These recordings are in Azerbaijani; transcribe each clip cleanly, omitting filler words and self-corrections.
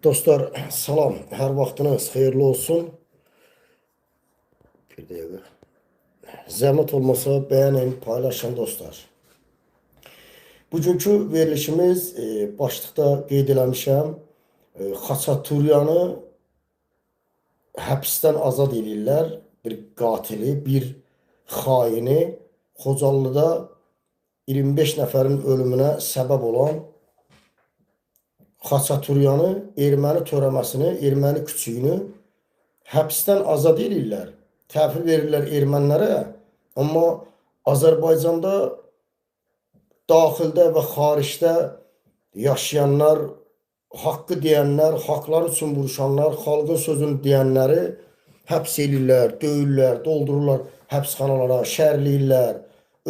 Dostlar, salam. Hər vaxtınız xeyirli olsun. Bir dəqiqə. Zəhmət olmasa bəyənin, paylaşın dostlar. Bugünkü verilişimiz başlıqda qeyd eləmişəm. Xaçaturiyanı həbsdən azad edirlər. Bir qatili, bir xaini Xocalıda 25 nəfərin ölümünə səbəb olan Xaçaturiyanı, erməni törəməsini, erməni küçüyünü həbsdən azad edirlər. Təhvil verirlər ermənilərə. Amma Azərbaycanda daxildə və xaricdə yaşayanlar, haqqı deyənlər, haqlar üçün vuruşanlar, xalqın sözünü deyənləri həbs edirlər, döyürlər, doldururlar həbsxanalara, şərləyirlər,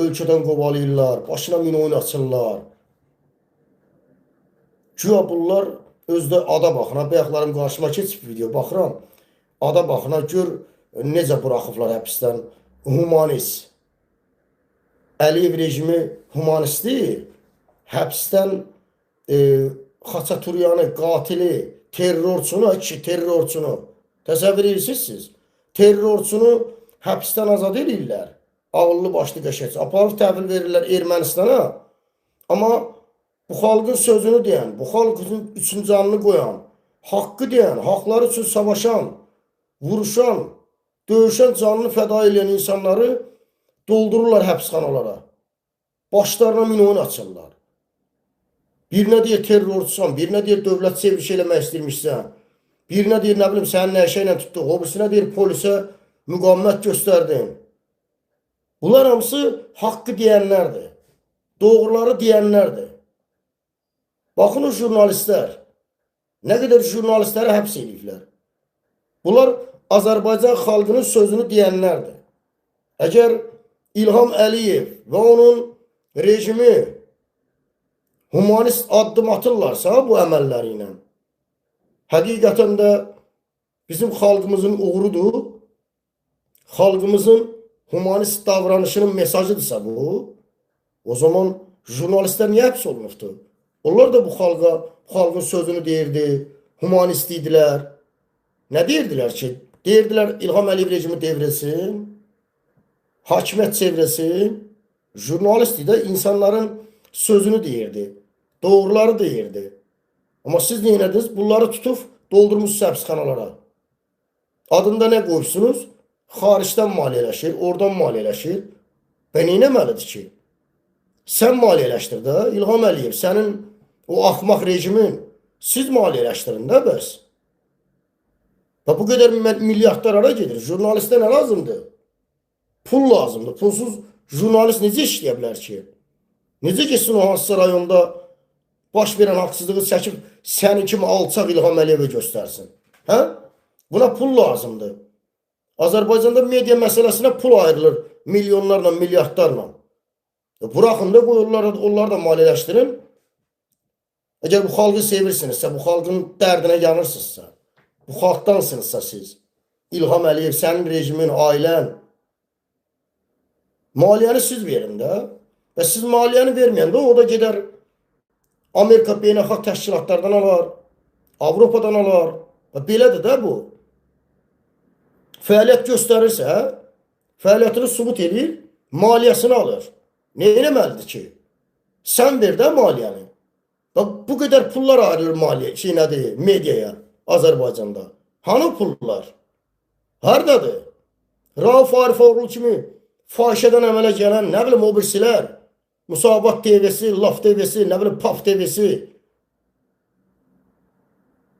ölkədən qovalayırlar, başına min oyun açırlar. Güya bunlar özdə ada baxına, bayaqlarım qarşıma keçib video baxıram, ada baxına gör necə buraxıblar həbsdən. Humanist. Əliyev rejimi humanistdir. Həbsdən Xaçaturiyanı, qatili, terrorçunu, terrorçunu təsəvvür edirsiniz. Terrorçunu həbsdən azad edirlər. Ağıllı başlı qəşəç. Aparıb təhvil verirlər Ermənistana. Amma bu xalqın sözünü deyən, bu xalqın üçün canını qoyan, haqqı deyən, haqları üçün savaşan, vuruşan, döyüşən, canını fəda edən insanları doldururlar həbsxanalara. Başlarına min oyun açırlar. Birinə deyir terrorçusan, birinə deyir dövlət sevgisi eləmək istəyirmişsən, birinə deyir nə bilim sənin nəşə ilə tutduq, o birisine deyir polisə müqavimət göstərdin. Bunlar hamısı haqqı deyənlərdir, doğruları deyənlərdir. Baxın o jurnalistlər, nə qədər jurnalistləri həbs ediblər. Bunlar Azərbaycan xalqının sözünü deyənlərdir. Əgər İlham Əliyev və onun rejimi humanist addım atırlarsa bu əməlləri ilə, həqiqətən də bizim xalqımızın uğurudur, xalqımızın humanist davranışının mesajıdırsa bu, o zaman jurnalistlər niyə həbs olunubdur? Onlar da bu xalqın sözünü deyirdi, humanist idilər. Nə deyirdilər ki? Deyirdilər İlham Əliyev rejimi devrilsin, hakimiyyət çevrilsin. Jurnalist idi, insanların sözünü deyirdi, doğruları deyirdi. Amma siz nə ediniz? Bunları tutub doldurmuşsunuz həbsxanalara. Adında nə qoyursunuz? Xaricdən maliyyələşir, oradan maliyyələşir. Və nə etməlidir ki? Sən maliyyələşdir də, İlham Əliyev, sənin o axmaq rejimin siz maliyyələşdirin də bəs. Və bu qədər milyardlar ara gedir. Jurnalistə nə lazımdır? Pul lazımdır. Pulsuz jurnalist necə işləyə bilər ki? Necə geçsin o hansısa rayonda baş verən haqsızlığı çəkib səni kimi alçaq İlham Əliyevə göstərsin? Hə? Buna pul lazımdır. Azərbaycanda media məsələsinə pul ayrılır milyonlarla, milyardlarla. Buraxın da qoyurlar, onlar da maliyyələşdirin. Əgər bu xalqı sevirsinizsə, bu xalqın dərdinə yanırsınızsa, bu xalqdansınızsa siz, İlham Əliyev, sənin rejimin, ailən, maliyyəni siz verin də. Və siz maliyyəni verməyəndə o da gedər Amerika beynəlxalq təşkilatlardan alar, Avropadan alar. Və belədir də bu. Fəaliyyət göstərirsə, fəaliyyətini subut edir, maliyyəsini alır. Nə eləməlidir ki? Sən ver də maliyyəni. Bu qədər pullar ayrılır mediaya Azərbaycanda. Hanı pullar? Haradadır? Rauf Arifoğlu kimi fahişədən əmələ gələn, nə bilim o birisilər, Musabat TV'si, Laf TV'si, nə bilim Paf TV'si.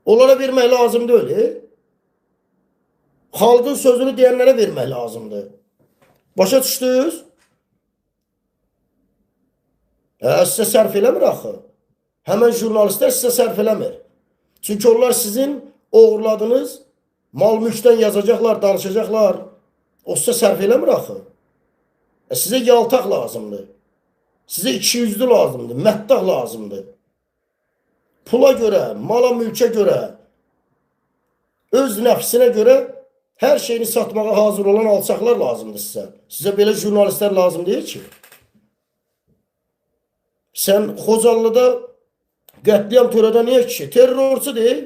Onlara vermək lazım deyil. Xalqın sözünü deyənlərə vermək lazımdır. Başa düşdünüz? Sizə sərf eləmir axı. Həmən jurnalistlər sizə sərf eləmir. Çünki onlar sizin oğurladığınız mal mülkdən yazacaqlar, danışacaqlar. O sizə sərf eləmir axı. Sizə yaltaq lazımdır. Sizə 200'lü lazımdır, məddaq lazımdır. Pula görə, mala mülkə görə, öz nəfsinə görə hər şeyini satmağa hazır olan alçaqlar lazımdır sizə. Sizə belə jurnalistlər lazım deyil ki. Sən Xocalıda qətliam törədən niyə kişi? Terrorçu deyil.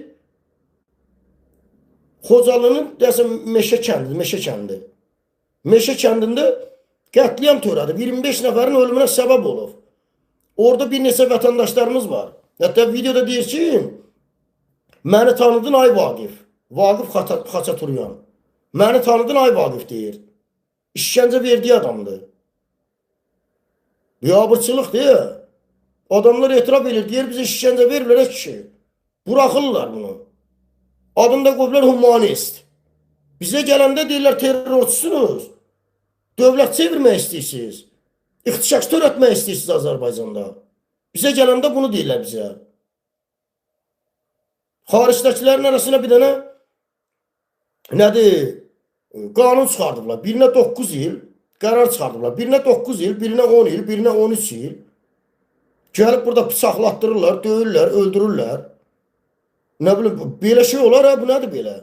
Xocalının desən Meşə kəndi, Meşə kəndi. Meşə kəndində qətliam törədib. 25 nəfərin ölümünə səbəb olub. Orada bir neçə vətəndaşlarımız var. Hətta videoda deyir ki, məni tanıdın ay Vaqif. Vaqif Xaçaturyan. Məni tanıdın ay Vaqif deyir. İşkəncə verdiyi adamdır. Biabırçılıq deyir. Adamlar etiraf edir, deyir bizə işkəncə verirlər kişi. Buraxırlar bunu. Adını da qoyublar humanist. Bizə gələndə deyirlər terrorçusunuz. Dövlət çevirmək istəyirsiniz. İxtişaş törətmək istəyirsiniz Azərbaycanda. Bizə gələndə bunu deyirlər bizə. Xaricdəkilərin arasına bir dənə nədir? Qanun çıxardıblar. Birinə 9 il qərar çıxardıblar. Birinə 9 il, birinə 10 il, birinə 13 il. Gəlib burada bıçaqlatdırırlar, döyürlər, öldürürlər. Nə bilim, belə şey olar ha, bu nədir belə?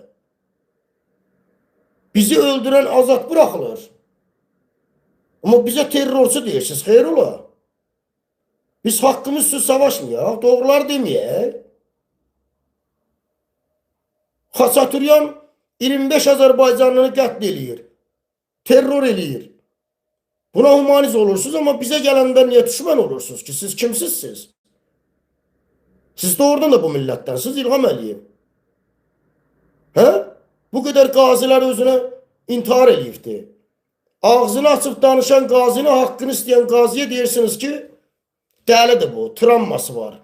Bizi öldürən azad bıraxılır. Amma bizə terrorçu deyirsiniz, xeyr ola. Biz haqqımız üçün savaşmayaq, doğrular deməyək. Xaçaturyan 25 Azərbaycanlını qətl eləyir, terror eləyir. Buna humaniz olursunuz, amma bizə gələndə niyə düşmən olursunuz ki? Siz kimsizsiniz? Siz doğrudan da bu millətdənsiniz, İlham Əliyev. Hə? Bu qədər qazilər özünə intihar eləyibdir. Ağzını açıb danışan qazini, haqqını istəyən qaziyə deyirsiniz ki, dəlidir bu, travması var.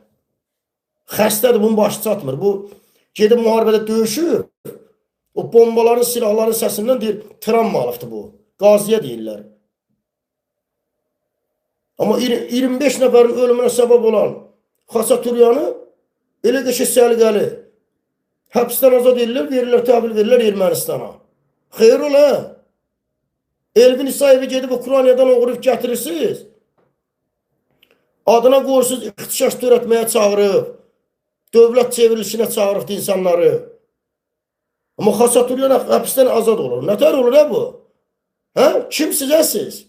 Xəstədir, bunun başı çatmır. Bu, gedib müharibədə döyüşür. O bombaların, silahların səsindən deyir, travma alıbdır bu. Qaziyə deyirlər. Amma 25 nəfərin ölümünə səbəb olan Xaçaturyanı elə qəşə səliqəli həbsdən azad edirlər, verirlər, təhvil verirlər Ermənistana. Xeyr ola. Elvin İsayevi gedib Ukraynadan uğurub gətirirsiniz. Adına qoyursunuz, ixtişaş törətməyə çağırıb, dövlət çevrilişinə çağırıbdı insanları. Amma Xaçaturyan həbsdən azad olur. Nətər olur ha bu? Hə? Kimsiz hə siz?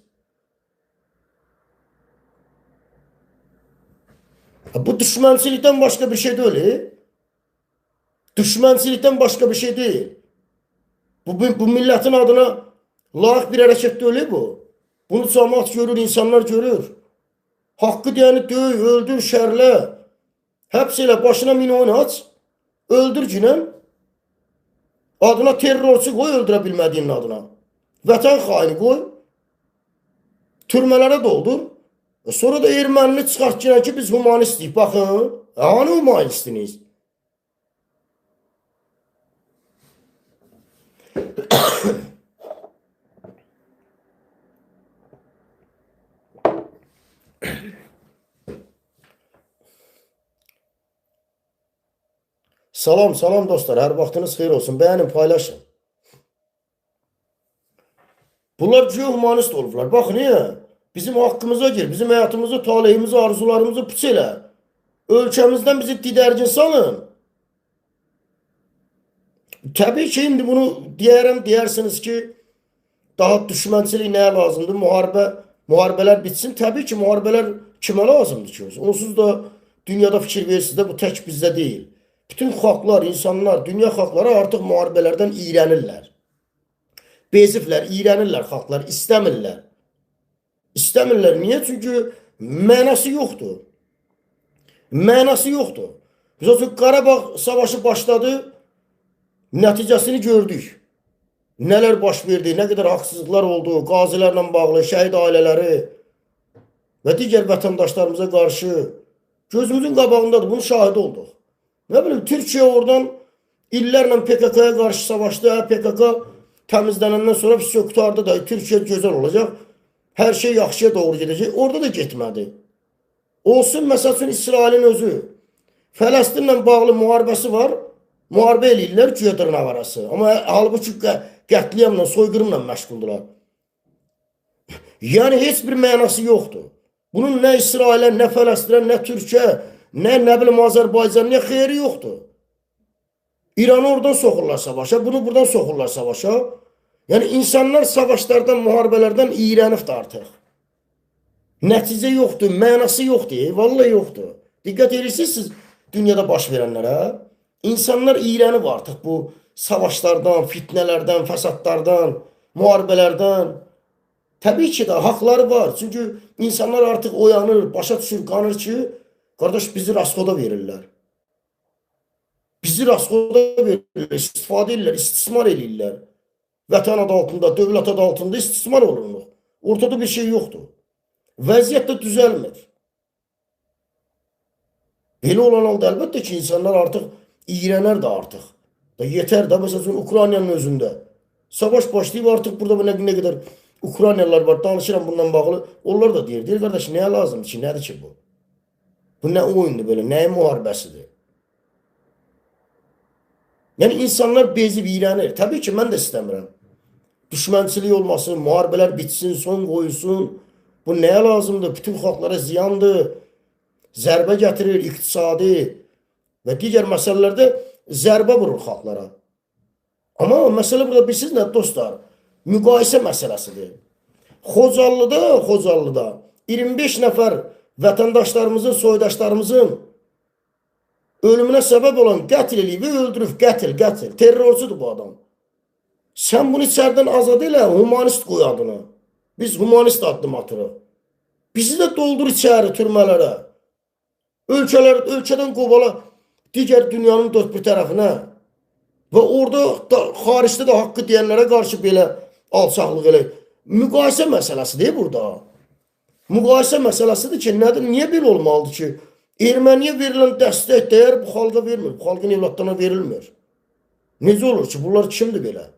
Bu düşmənçilikdən başqa bir şey deyil. Düşmənçilikdən başqa bir şey deyil. Bu millətin adına layiq bir hərəkət deyil bu. Bunu cəmaət görür, insanlar görür. Haqqı deyəni döy, öldür, şərlə. Həbs elə, başına min oyun aç. Öldür günən. Adına terrorçu qoy, öldürə bilmədiyinin adına. Vətən xaini qoy. Türmələrə doldur. Sonra da ermənini çıxartçılar ki, biz humanistiyik. Baxın, hani humanistiniz? Salam, salam dostlar. Hər vaxtınız xeyir olsun. Bəyənin, paylaşın. Bunlar güya humanist olublar. Bax, niyə? Bizim haqqımıza gir, bizim həyatımızı, talihimizi, arzularımızı puç elə. Ölkəmizdən bizi didərgin salın. Təbii ki, indi bunu deyirsiniz ki, daha düşmənçilik nəyə lazımdır? Müharibələr bitsin. Təbii ki, müharibələr kimə lazımdır ki? Onsuz da dünyada fikir verirsiniz də bu tək bizdə deyil. Bütün xalqlar, insanlar, dünya xalqları artıq müharibələrdən iyrənirlər. Beziblər, iyrənirlər xalqlar, istəmirlər. İstəmirlər. Niyə? Çünki mənası yoxdur. Mənası yoxdur. Biz o üçün Qarabağ savaşı başladı, nəticəsini gördük. Nələr baş verdi, nə qədər haqsızlıqlar oldu, qazilərlə bağlı, şəhid ailələri və digər vətəndaşlarımıza qarşı gözümüzün qabağındadır, bunun şahidi olduq. Nə bilim, Türkiyə oradan illərlə PKK-ya qarşı savaşdı, PKK təmizlənəndən sonra biz sökütardı da, Türkiyə gözəl olacaq. Hər şey yaxşıya doğru gedəcək. Orada da getmədi. Olsun, məsəl üçün, İsrailin özü. Fələstinlə bağlı müharibəsi var. Müharibə eləyirlər, güya dırnaq arası. Amma halbuki qətliamla, soyqırımla məşğuldular. Yəni, heç bir mənası yoxdur. Bunun nə İsrailə, nə Fələstinə, nə Türkiyə, nə bilim Azərbaycan, nə xeyri yoxdur. İranı oradan soxurlar savaşa, bunu buradan soxurlar savaşa. Yəni, insanlar savaşlardan, müharibələrdən iyrənibdir artıq. Nəticə yoxdur, mənası yoxdur, vallahi yoxdur. Diqqət edirsiniz siz dünyada baş verənlərə. İnsanlar iyrənib artıq bu savaşlardan, fitnelerden, fəsadlardan, müharibələrdən. Təbii ki də haqları var. Çünki insanlar artıq oyanır, başa düşür, qanır ki, qardaş bizi raskoda verirlər. Bizi raskoda verirlər, istifadə edirlər, istismar edirlər. Vətən adı altında, dövlət adı altında istismar olunuq. Ortada bir şey yoxdur. Vəziyyət də düzəlmir. Belə olan halda əlbəttə ki, insanlar artıq iğrənər də artıq. Da yetər də, məsələn, Ukraynanın özündə. Savaş başlayıb artıq burada nə qədər Ukraynalılar var, danışıram bundan bağlı. Onlar da deyir, qardaş, nəyə lazımdır ki, nədir ki bu? Bu nə oyundur belə, nəyin müharibəsidir? Yəni, insanlar bezib iğrənir. Təbii ki, mən də istəmirəm. Düşmənçilik olmasın, müharibələr bitsin, son qoyulsun. Bu nəyə lazımdır? Bütün xalqlara ziyandır. Zərbə gətirir, iqtisadi və digər məsələlərdə zərbə vurur xalqlara. Amma məsələ burada bilirsiniz nə dostlar? Müqayisə məsələsidir. Xocallıda 25 nəfər vətəndaşlarımızın, soydaşlarımızın ölümünə səbəb olan qətl eləyib, öldürüb, qətl. Terrorcudur bu adam. Sən bunu içərdən azad elə, humanist qoy adını. Biz humanist addım atırıq. Bizi də doldur içəri, türmələrə. Ölkədən qovala digər dünyanın dörd bir tərəfinə və orada xaricdə də haqqı deyənlərə qarşı belə alçaqlıq elə. Müqayisə məsələsidir burada. Müqayisə məsələsidir ki, nədir? Niyə belə olmalıdır ki? Erməniyə verilən dəstək dəyər bu xalqa vermir, bu xalqın evlatlarına verilmir. Necə olur ki, bunlar kimdir belə?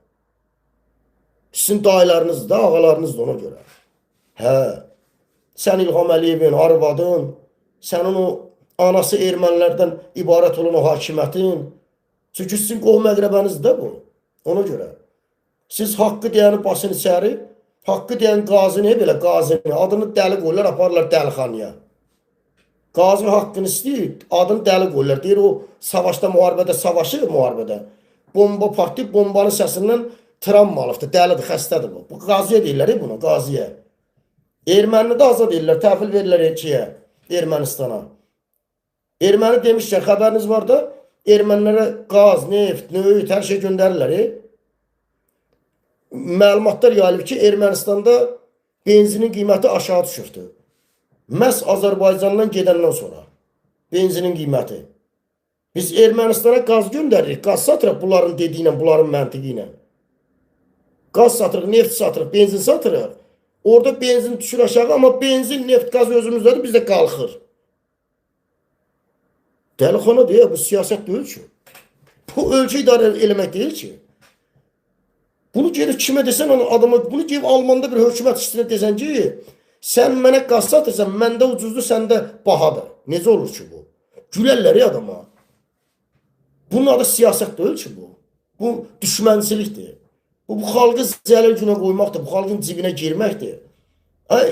Sizin dayılarınız da, ağalarınız da ona görə. Hə, sən İlham Əliyevin, arvadın, sənin o anası ermənilərdən ibarət olan o hakimiyyətin, çünki sizin qohum əqrəbənizdir bu, ona görə. Siz haqqı deyəni basın içəri, haqqı deyən qazini, belə qazini, adını dəli qoyurlar, aparırlar dəlixanıya. Qazi haqqını istəyir, adını dəli qoyurlar, deyir o savaşda, müharibədə, savaşı müharibədə. Bomba partlayıb, bombanın səsindən travma alıbdır, dəlidir, xəstədir bu. Bu qaziyə deyirlər buna, qaziyə. Ermənini də azad edirlər, təhvil verirlər elçiyə, Ermənistana. Erməni demişkən, xəbəriniz var da, ermənilərə qaz, neft, nöyüt, hər şey göndərirlər. Məlumatlar yayılıb ki, Ermənistanda benzinin qiyməti aşağı düşübdür. Məhz Azərbaycandan gedəndən sonra benzinin qiyməti. Biz Ermənistana qaz göndəririk, qaz satırıq bunların dediyi ilə, bunların məntiqi ilə. Qaz satırıq, neft satırıq, benzin satırıq. Orada benzin düşür aşağı, amma benzin, neft, qaz özümüzdədir, bizdə qalxır. Dəlixana deyil, bu siyasət deyil ki. Bu ölkə idarə eləmək deyil ki. Bunu gedib kimə desən, adama, bunu gedib Almanda bir hökumət işçisinə desən ki, sən mənə qaz satırsan, məndə ucuzdur, səndə bahadır. Necə olur ki bu? Gülərlər adama. Bunun adı siyasət deyil ki bu. Bu düşmənçilikdir. Bu xalqı zəlir günə qoymaqdır, bu xalqın cibinə girməkdir.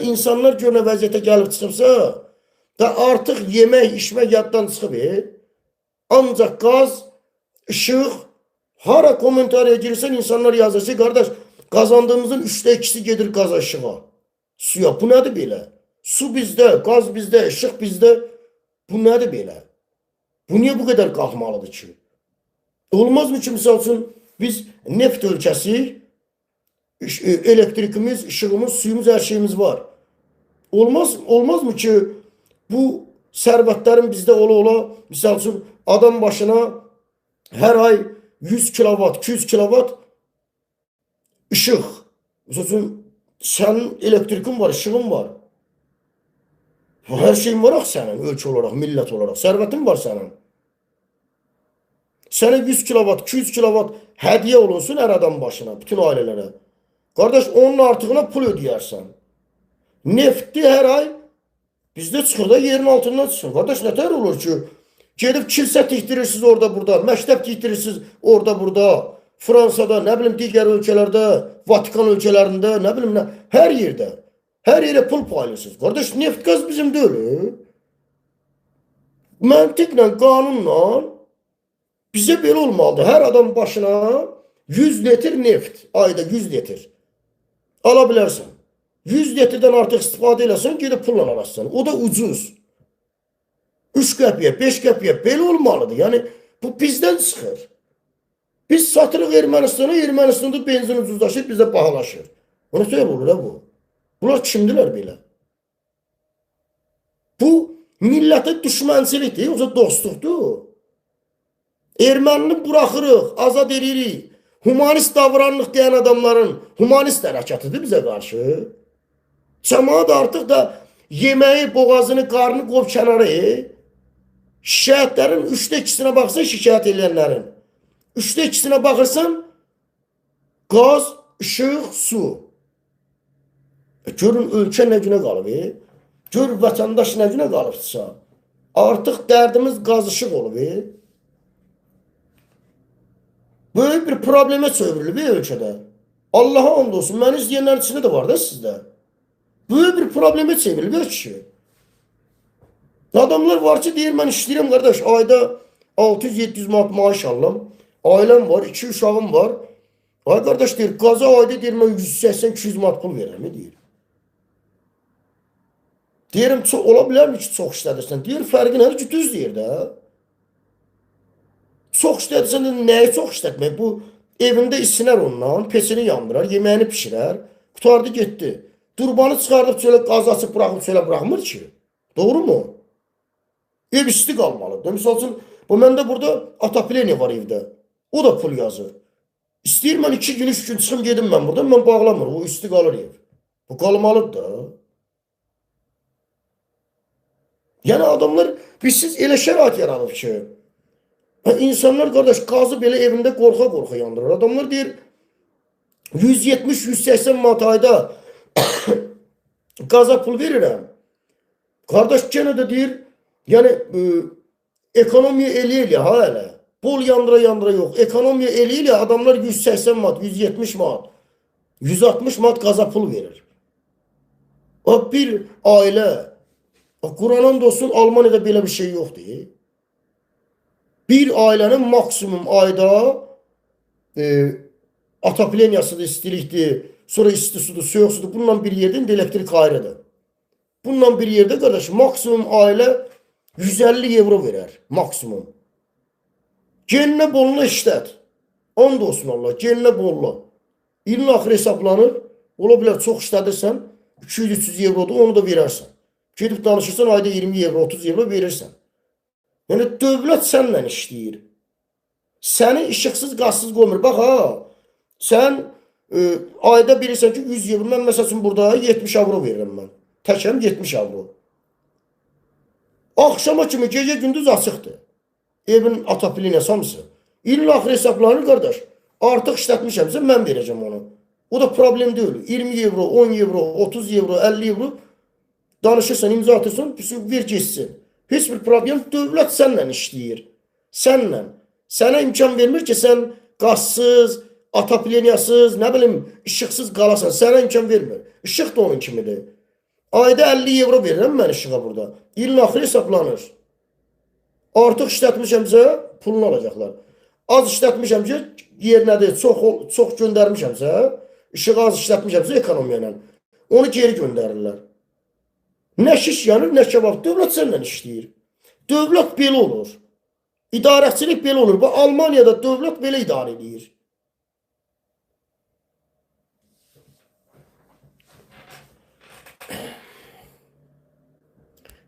İnsanlar görünə vəziyyətə gəlib çıxıbsa, da artıq yemək, içmək yaddan çıxıb. Ancaq qaz, işıq, hara kommentariya girirsən insanlar yazır ki, qardaş, qazandığımızın 3/2'si gedir qaza, işığa, suya. Bu nədir belə? Su bizdə, qaz bizdə, işıq bizdə. Bu nədir belə? Bu niyə bu qədər qalxmalıdır ki? Olmaz mı ki, misal üçün, biz neft ölkəsi, elektrikimiz, işığımız, suyumuz, hər şeyimiz var. Olmaz mı ki, bu sərvətlərin bizdə ola, misal üçün, adam başına hər ay 100 kilovat, 200 kilovat işıq. Misal üçün, sənin elektrikin var, işığın var. Hər şeyin var axı sənin, ölkə olaraq, millət olaraq. Sərvətin var sənin. Sənə 100 kilovat, 200 kilovat hədiyə olunsun hər adam başına, bütün ailələrə. Qardaş, onun artığına pul ödəyərsən. Neftli hər ay bizdə çıxır da yerin altından çıxır. Qardaş, nətər olur ki, gedib kilsə tikdirirsiniz orada burada, məktəb tikdirirsiniz orada burada, Fransada, nə bilim, digər ölkələrdə, Vatikan ölkələrində, nə bilim, hər yerdə. Hər yerə pul paylaşırsınız. Qardaş, neft qaz bizim deyil. Məntiqlə, qanunla bizə belə olmalıdır. Hər adam başına 100 litr neft, ayda 100 litr ala bilərsən. 100 litrdən artıq istifadə eləsən, gedib pulla alasın. O da ucuz. 3 qəpiyə, 5 qəpiyə belə olmalıdır. Yəni, bu bizdən çıxır. Biz satırıq Ermənistana, Ermənistanda benzin ucuzlaşır, bizə bahalaşır. Ona söyle olur ha bu. Bunlar kimdiler belə? Bu millətə düşmənçilikdir, yoxsa dostluqdur. Ermənini buraxırıq, azad edirik. Humanist davranlıq deyən adamların humanist hərəkətidir bizə qarşı. Cəmaat artıq da yeməyi, boğazını, qarnını qov kənara. Şikayətlərin 2/3-nə baxsan şikayət edənlərin. 2/3-nə baxırsan qaz, işıq, su. Görün ölkə nə günə qalıb. Gör vətəndaş nə günə qalıbsa. Artıq dərdimiz qaz, işıq olub. Böyük bir problemə çevrilib ölkədə. Allaha and olsun, məni izləyənlərin içində də var da sizdə. Böyük bir problemə çevrilib ki. Adamlar var ki, deyir, mən işləyirəm qardaş, ayda 600-700 manat maaş alıram. Ailəm var, 2 uşağım var. Ay qardaş deyir, qaza ayda deyir, mən 180-200 manat pul verirəm, deyir. Deyirəm, ola bilərmi ki, çox işlədirsən? Deyir, fərqi nədir ki, düz deyir də. Çox işlədirsən, nəyi çox işlətmək? Bu, evində isinər ondan, pesini yandırar, yeməyini pişirər, qutardı getdi. Durbanı çıxardıb çölə qaz açıb bıraxıb çölə bıraxmır ki. Doğru mu? Ev isti qalmalıdır. Misal üçün, bu məndə burada atapleniya var evdə. O da pul yazır. İstəyir mən 2 gün, 3 gün çıxım gedim mən buradan, mən bağlamır. O isti qalır ev. Bu qalmalıdır da. Yəni adamlar, bizsiz elə şərait yaranıb ki, insanlar qardaş qazı belə evində qorxa-qorxa yandırır. Adamlar deyir, 170-180 manat ayda qaza pul verirəm. Qardaş yenə də deyir, yəni ekonomiya eləyə ha hələ. Bol yandıra yox. Ekonomiya eləyə adamlar 180 manat, 170 manat, 160 manat qaza pul verir. O bir ailə, Quranan olsun, Almaniyada belə bir şey yoxdur. Bir ailənin maksimum ayda atapleniyasıdır, istilikdir, sonra isti sudur, soyuq sudur. Bununla bir yerdə elektrik ayrıdır. Bununla bir yerdə qardaş, maksimum ailə 150 euro verər, maksimum. Gelinə boluna işlət. And olsun Allah, gelinə boluna. İlin axırı hesablanır, ola bilər çox işlədirsən, 200-300 eurodur, onu da verərsən. Gedib danışırsan, ayda 20 euro, 30 euro verirsən. Yəni, dövlət sənlə işləyir. Səni işıqsız, qazsız qoymur. Bax, ha, sən ayda bilirsən ki, 100 euro, mən məsəl üçün burada 70 euro verirəm mən. Təkəm 70 euro. Axşama kimi, gecə gündüz açıqdır. Evin atapleniyası hamısı. İlin axırı hesablanır, qardaş. Artıq işlətmişəmsə, mən verəcəm onu. O da problem deyil. 20 euro, 10 euro, 30 euro, 50 euro danışırsan, imza atırsan, ver geçsin. Heç bir problem, dövlət sənlə işləyir. Sənlə. Sənə imkan vermir ki, sən qazsız, atapleniyasız, nə bilim, işıqsız qalasan. Sənə imkan vermir. Işıq da onun kimidir. Ayda 50 euro verirəm mən işığa burada. İlin axırı hesablanır. Artıq işlətmişəmsə, pulunu alacaqlar. Az işlətmişəmsə, yerinədir, çox göndərmişəmsə, işığı az işlətmişəmsə ekonomiya ilə. Onu geri göndərirlər. Nə şiş yanır, nə kebab. Dövlət sənlə işləyir. Dövlət belə olur. İdarəçilik belə olur. Bu Almaniyada dövlət belə idarə edir.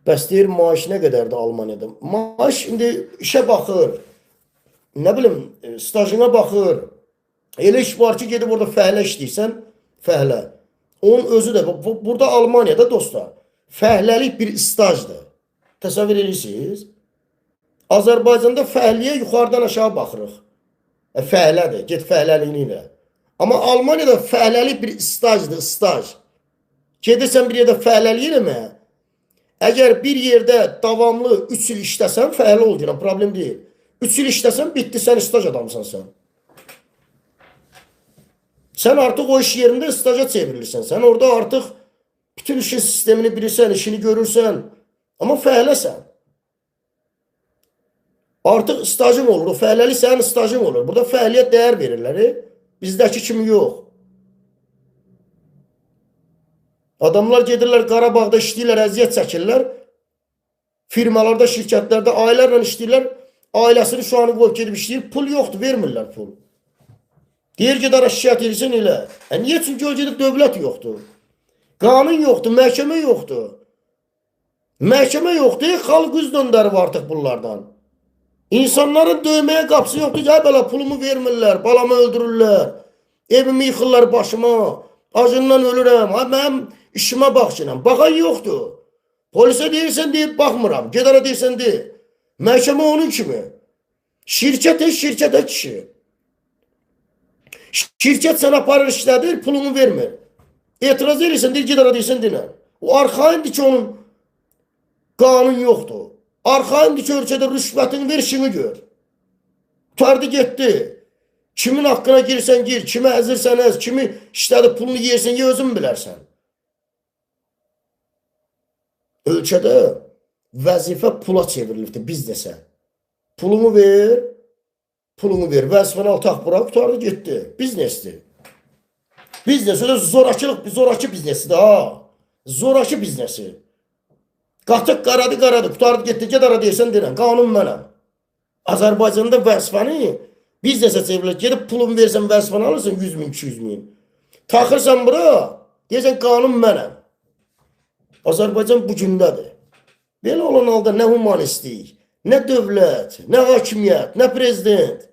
Bəs deyir, maaş nə qədərdir Almaniyada? Maaş indi işə baxır. Nə bilim, stajına baxır. Elə iş var ki, gedib orada fəhlə işləyirsən, fəhlə. Onun özü də, burada Almaniyada dostlar, fəhləlik bir stajdır. Təsəvvür edirsiniz? Azərbaycanda fəhliyə yuxarıdan aşağı baxırıq. Fəhlədir, get fəhləliyini ilə. Amma Almaniyada fəhləlik bir stajdır, staj. Gedirsən bir yerdə fəhləlik eləməyə, əgər bir yerdə davamlı 3 il işləsən, fəhlə ol deyirəm, problem deyil. 3 il işləsən, bitdi, sən staj adamsan sən. Sən artıq o iş yerində staja çevrilirsən. Sən orada artıq bütün işin sistemini bilirsən, işini görürsən. Amma fəhləsən. Artıq stajın olur. O fəhləlik sənin stajın olur. Burada fəhliyə dəyər verirlər. Bizdəki kimi yox. Adamlar gedirlər Qarabağda işləyirlər, əziyyət çəkirlər. Firmalarda, şirkətlərdə aylarla işləyirlər. Ailəsini şu anı qoyub gedib işləyir. Pul yoxdur, vermirlər pul. Deyir ki, dara şikayət edirsən elə. Niyə? Çünki ölkədə dövlət yoxdur. Qanun yoxdur, məhkəmə yoxdur. Məhkəmə yoxdur, xalq üz döndərib artıq bunlardan. İnsanların döyməyə qapısı yoxdur. Gəl belə pulumu vermirlər, balamı öldürürlər. Evimi yıxırlar başıma. Acından ölürəm. Mənim işimə baxışınam. Baxan yoxdur. Polisə deyirsən deyib baxmıram. Gedərə deyirsən deyib. Məhkəmə onun kimi. Şirkətə kişi. Şirkət sənə aparır işlədir, pulunu vermir. Etiraz edirsən deyir, gedərə deyirsən deyilən. O arxayındır ki, onun qanun yoxdur. Arxayındır ki, ölkədə rüşvətini ver, işini gör. Tutardı getdi. Kimin haqqına girsən gir, kimi əzirsən əz, kimi işlədib pulunu yersən, ye özün bilərsən. Ölkədə vəzifə pula çevrilibdir, biznesə. Pulumu ver, vəzifəni al, tax bura, tutardı getdi. Biznesdir. Biznes, öyle zoraki biznesidir ha. Zoraki biznesi. Qatıq qaradı, qutardı getdi, gedərə deyirsən deyirəm, qanun mənəm. Azərbaycanda vəzifəni biznesə çevrilir, gedib pulun versən vəzifəni alırsan 100 min, 200 min. Taxırsan bura, deyirsən qanun mənəm. Azərbaycan bu gündədir. Belə olan halda nə humanistlik, nə dövlət, nə hakimiyyət, nə prezident.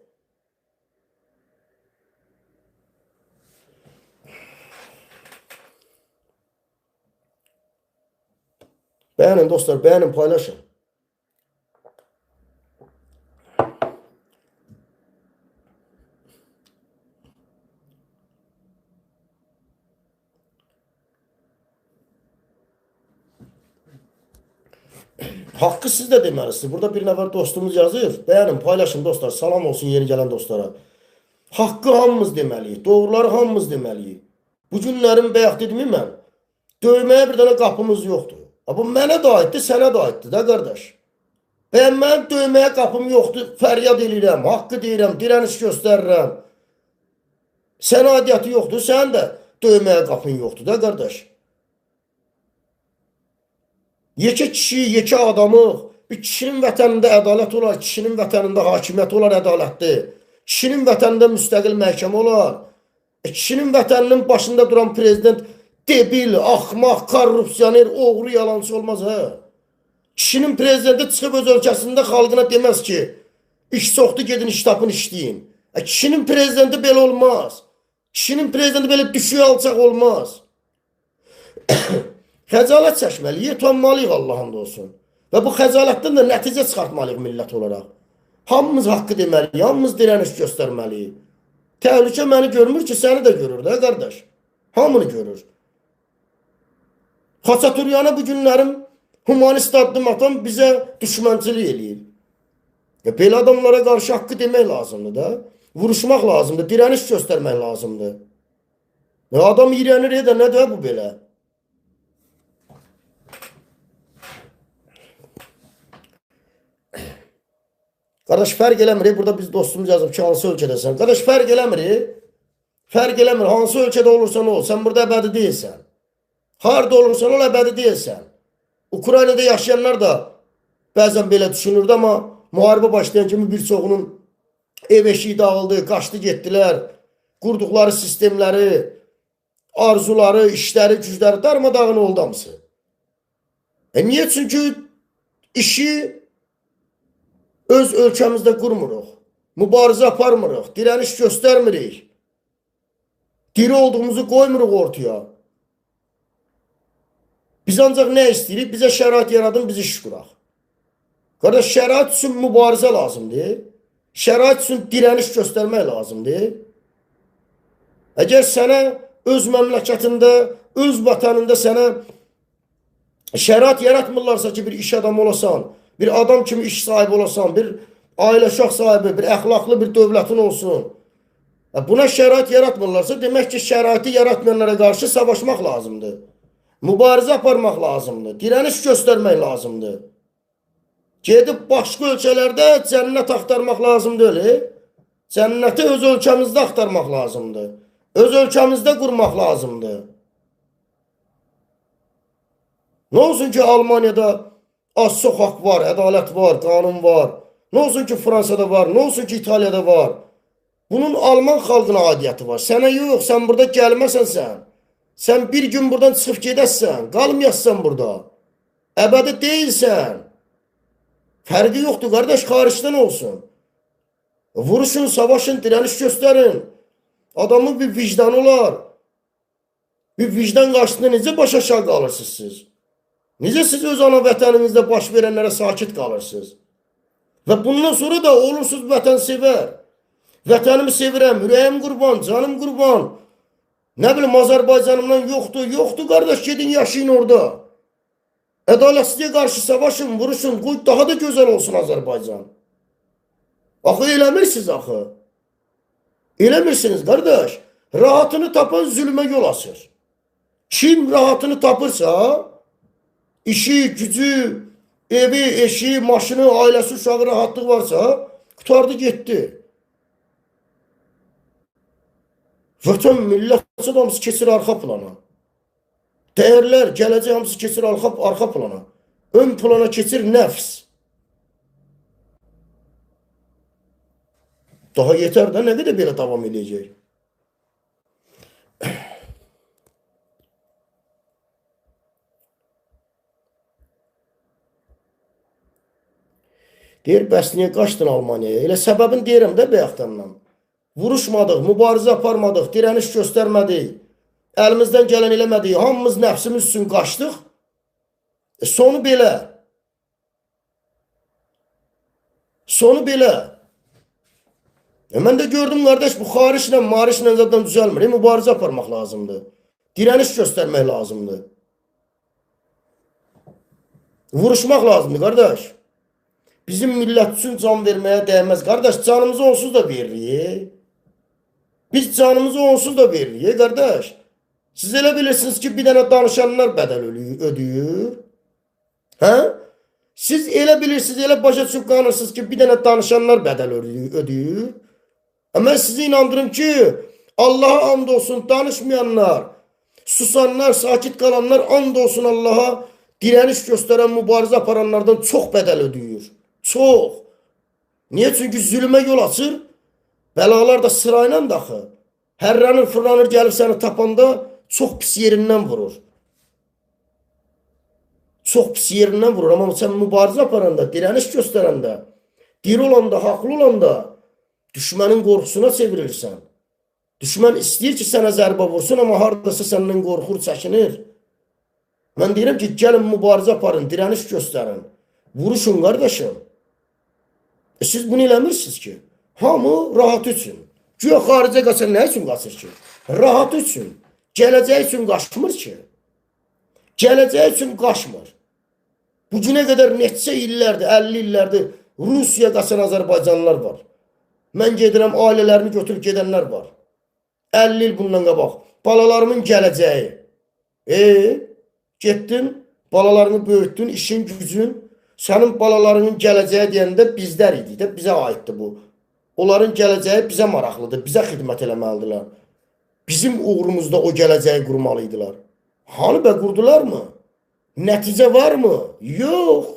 Beğenin dostlar, beğenin, paylaşın. Hakkı siz de deməlisiniz. Burada bir nəfər dostumuz yazır. Beğenin, paylaşın dostlar. Salam olsun yeni gelen dostlara. Hakkı hamımız deməliyik. Doğruları hamımız deməliyik. Bu günlərin bayaq dedim mən. Dövməyə bir dənə qapımız yoxdur. Bu mənə də aiddir, sənə də aiddir də qardaş. Mən döyməyə qapım yoxdur, fəryad edirəm, haqqı deyirəm, dirəniş göstərirəm. Sənə adiyyəti yoxdur, sən də döyməyə qapın yoxdur da qardaş. Yekə kişi, yekə adamıq. Bir kişinin vətənində ədalət olar, kişinin vətənində hakimiyyət olar, ədalətli. Kişinin vətənində müstəqil məhkəmə olar. Kişinin vətəninin başında duran prezident debil, axmaq, korrupsiyoner, oğru, yalancı olmaz ha. Kişinin prezidenti çıxıb öz ölkəsində xalqına deməz ki, iş çoxdur, gedin iş tapın, işləyin. Kişinin prezidenti belə olmaz. Kişinin prezidenti belə düşüyə alçaq olmaz. Xəcalət çəkməliyik, utanmalıyıq Allah'ın olsun. Və bu xəcalətdən də nəticə çıxartmalıyıq millət olaraq. Hamımız haqqı deməliyik, hamımız dirəniş göstərməliyik. Təhlükə məni görmür ki, səni də görür də qardaş. Hamını görür. Xaçaturyana bu günlərim humanist addım atan bizə düşmənçilik eləyir. Belə adamlara qarşı haqqı demək lazımdır da. Vuruşmaq lazımdır, dirəniş göstərmək lazımdır. Adam irənir edə, nədir bu belə? Qardaş, fərq eləmir, burada biz dostumuz yazıb ki, hansı ölkədəsən? Qardaş, fərq eləmir, hansı ölkədə olursan ol, sən burada əbədi deyilsən. Harada olursan ol, əbədi deyilsən. Ukraynada yaşayanlar da bəzən belə düşünürdü, amma müharibə başlayan kimi bir çoxunun ev eşiği dağıldı, qaçdı getdilər, qurduqları sistemləri, arzuları, işləri, gücləri darmadağın oldu hamısı. Niyə? Çünki işi öz ölkəmizdə qurmuruq, mübarizə aparmırıq, dirəniş göstərmirik, diri olduğumuzu qoymuruq ortaya. Biz ancaq nə istəyirik? Bizə şərait yaradın, biz iş quraq. Qardaş, şərait üçün mübarizə lazımdır. Şərait üçün dirəniş göstərmək lazımdır. Əgər sənə öz məmləkətində, öz vətənində sənə şərait yaratmırlarsa ki, bir iş adamı olasan, bir adam kimi iş sahibi olasan, bir ailə uşaq sahibi, bir əxlaqlı bir dövlətin olsun. Buna şərait yaratmırlarsa, demək ki, şəraiti yaratmayanlara qarşı savaşmaq lazımdır. Mübarizə aparmaq lazımdır. Dirəniş göstərmək lazımdır. Gedib başqa ölkələrdə cənnət axtarmaq lazımdır. Cənnəti öz ölkəmizdə axtarmaq lazımdır. Öz ölkəmizdə qurmaq lazımdır. Nə olsun ki, Almaniyada az çox haqq var, ədalət var, qanun var. Nə olsun ki, Fransada var, nə olsun ki, İtaliyada var. Bunun Alman xalqına aidiyyəti var. Sənə yox, sən burada gəlməsən sən. Sən bir gün buradan çıxıb gedəsən, qalmayassan burada. Əbədi deyilsən. Fərqi yoxdur, qardaş, xaricdən olsun. Vuruşun, savaşın, direniş göstərin. Adamın bir vicdanı olar. Bir vicdan qarşısında necə baş aşağı qalırsınız siz? Necə siz öz ana vətəninizdə baş verənlərə sakit qalırsınız? Və bundan sonra da olursunuz vətənsevər. Vətənimi sevirəm, ürəyim qurban, canım qurban. Nə bilim, Azərbaycanımdan yoxdur. Yoxdur, qardaş, gedin yaşayın orada. Ədalətsizliyə qarşı savaşın, vuruşun, qoy daha da gözəl olsun Azərbaycan. Axı eləmirsiniz axı. Eləmirsiniz, qardaş. Rahatını tapan zülmə yol açır. Kim rahatını tapırsa, işi, gücü, evi, eşi, maşını, ailəsi, uşağı rahatlıq varsa, qutardı, getdi. Vətən, millət hamısı keçir arxa plana. Dəyərlər, gələcək hamısı keçir arxa plana. Ön plana keçir nəfs. Daha yetər də, nə qədər belə davam edəcək? Deyir, bəs niyə qaçdın Almaniyaya? Elə səbəbini deyirəm də bəyəxtəndən. Vuruşmadıq, mübarizə aparmadıq, direniş göstərmədik, əlimizdən gələn eləmədik, hamımız nəfsimiz üçün qaçdıq. Sonu belə. Sonu belə. Mən də gördüm, qardaş, bu xariclə, marişlə zaten düzəlmir. Mübarizə aparmaq lazımdır. Direniş göstərmək lazımdır. Vuruşmaq lazımdır, qardaş. Bizim millət üçün can verməyə dəyməz. Qardaş, canımızı onsuz da veririk. Biz canımızı onsuz da veririk, qardaş. Siz elə bilirsiniz ki, bir dənə danışanlar bədəl ödəyir. Hə? Siz elə bilirsiniz, elə başa düşüb qanırsınız ki, bir dənə danışanlar bədəl ödəyir. Mən sizi inandırım ki, Allaha and olsun, danışmayanlar, susanlar, sakit qalanlar and olsun Allaha, direniş göstərən, mübarizə aparanlardan çox bədəl ödəyir. Çox. Niyə? Çünki zülmə yol açır. Bəlalar da sırayla daxı. Hərrənir, fırlanır, gəlib səni tapanda çox pis yerindən vurur. Çox pis yerindən vurur. Amma sən mübarizə aparanda, direniş göstərəndə, diri olanda, haqlı olanda düşmənin qorxusuna çevirirsən. Düşmən istəyir ki, sənə zərbə vursun, amma haradasa səndən qorxur, çəkinir. Mən deyirəm ki, gəlin mübarizə aparın, direniş göstərin. Vuruşun, qardaşım. Siz bunu eləmirsiniz ki. Hamı rahat üçün. Güya xaricə qaçan nə üçün qaçır ki? Rahat üçün. Gələcək üçün qaçmır ki. Gələcək üçün qaçmır. Bugünə qədər neçə illərdir, 50 illərdir Rusiya qaçan Azərbaycanlılar var. Mən gedirəm, ailələrini götürüb gedənlər var. 50 il bundan qabaq. Balalarımın gələcəyi. Getdin, balalarını böyütdün, işin, gücün. Sənin balalarının gələcəyi deyəndə bizlər idi də, bizə aiddir bu. Onların gələcəyi bizə maraqlıdır, bizə xidmət eləməlidirlər. Bizim uğrumuzda o gələcəyi qurmalıydılar. Hani bə qurdular mı? Nəticə var mı? Yox.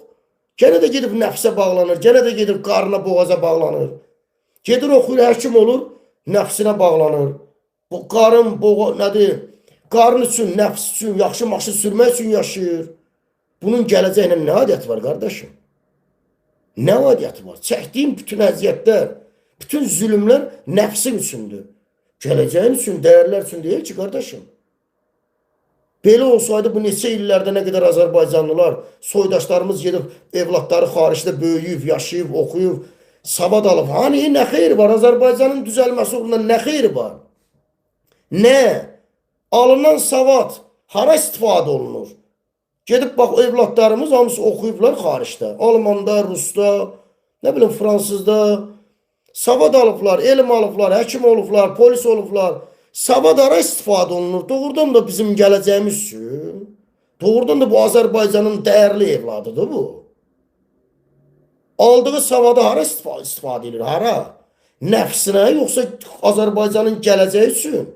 Gənə də gedib nəfsə bağlanır, gənə də gedib qarına, boğaza bağlanır. Gedir oxuyur, həkim olur, nəfsinə bağlanır. Bu qarın, boğa, nədir? Qarın üçün, nəfs üçün, yaxşı maşın sürmək üçün yaşayır. Bunun gələcəklə nə adiyyəti var, qardaşım? Nə adiyyəti var? Çəkdiyim bütün əziyyətlər, bütün zülümlər nəfsin üçündür. Gələcəyin üçün, dəyərlər üçün deyil ki, qardaşım. Belə olsaydı bu neçə illərdə nə qədər Azərbaycanlılar, soydaşlarımız gedib, evlatları xaricdə böyüyüb, yaşayıb, oxuyub, savad alıb. Hani nə xeyri var? Azərbaycanın düzəlməsi uğrunda nə xeyri var? Nə? Alınan savad hara istifadə olunur? Gedib bax, evlatlarımız hamısı oxuyublar xaricdə. Almanda, Rusda, nə bilim, Fransızda. Savad alıblar, elm alıblar, həkim olublar, polis olublar. Savad hara istifadə olunur? Doğrudan da bizim gələcəyimiz üçün. Doğrudan da bu Azərbaycanın dəyərli evladıdır bu. Aldığı savada hara istifadə edilir? Hara? Nəfsinə, yoxsa Azərbaycanın gələcəyi üçün?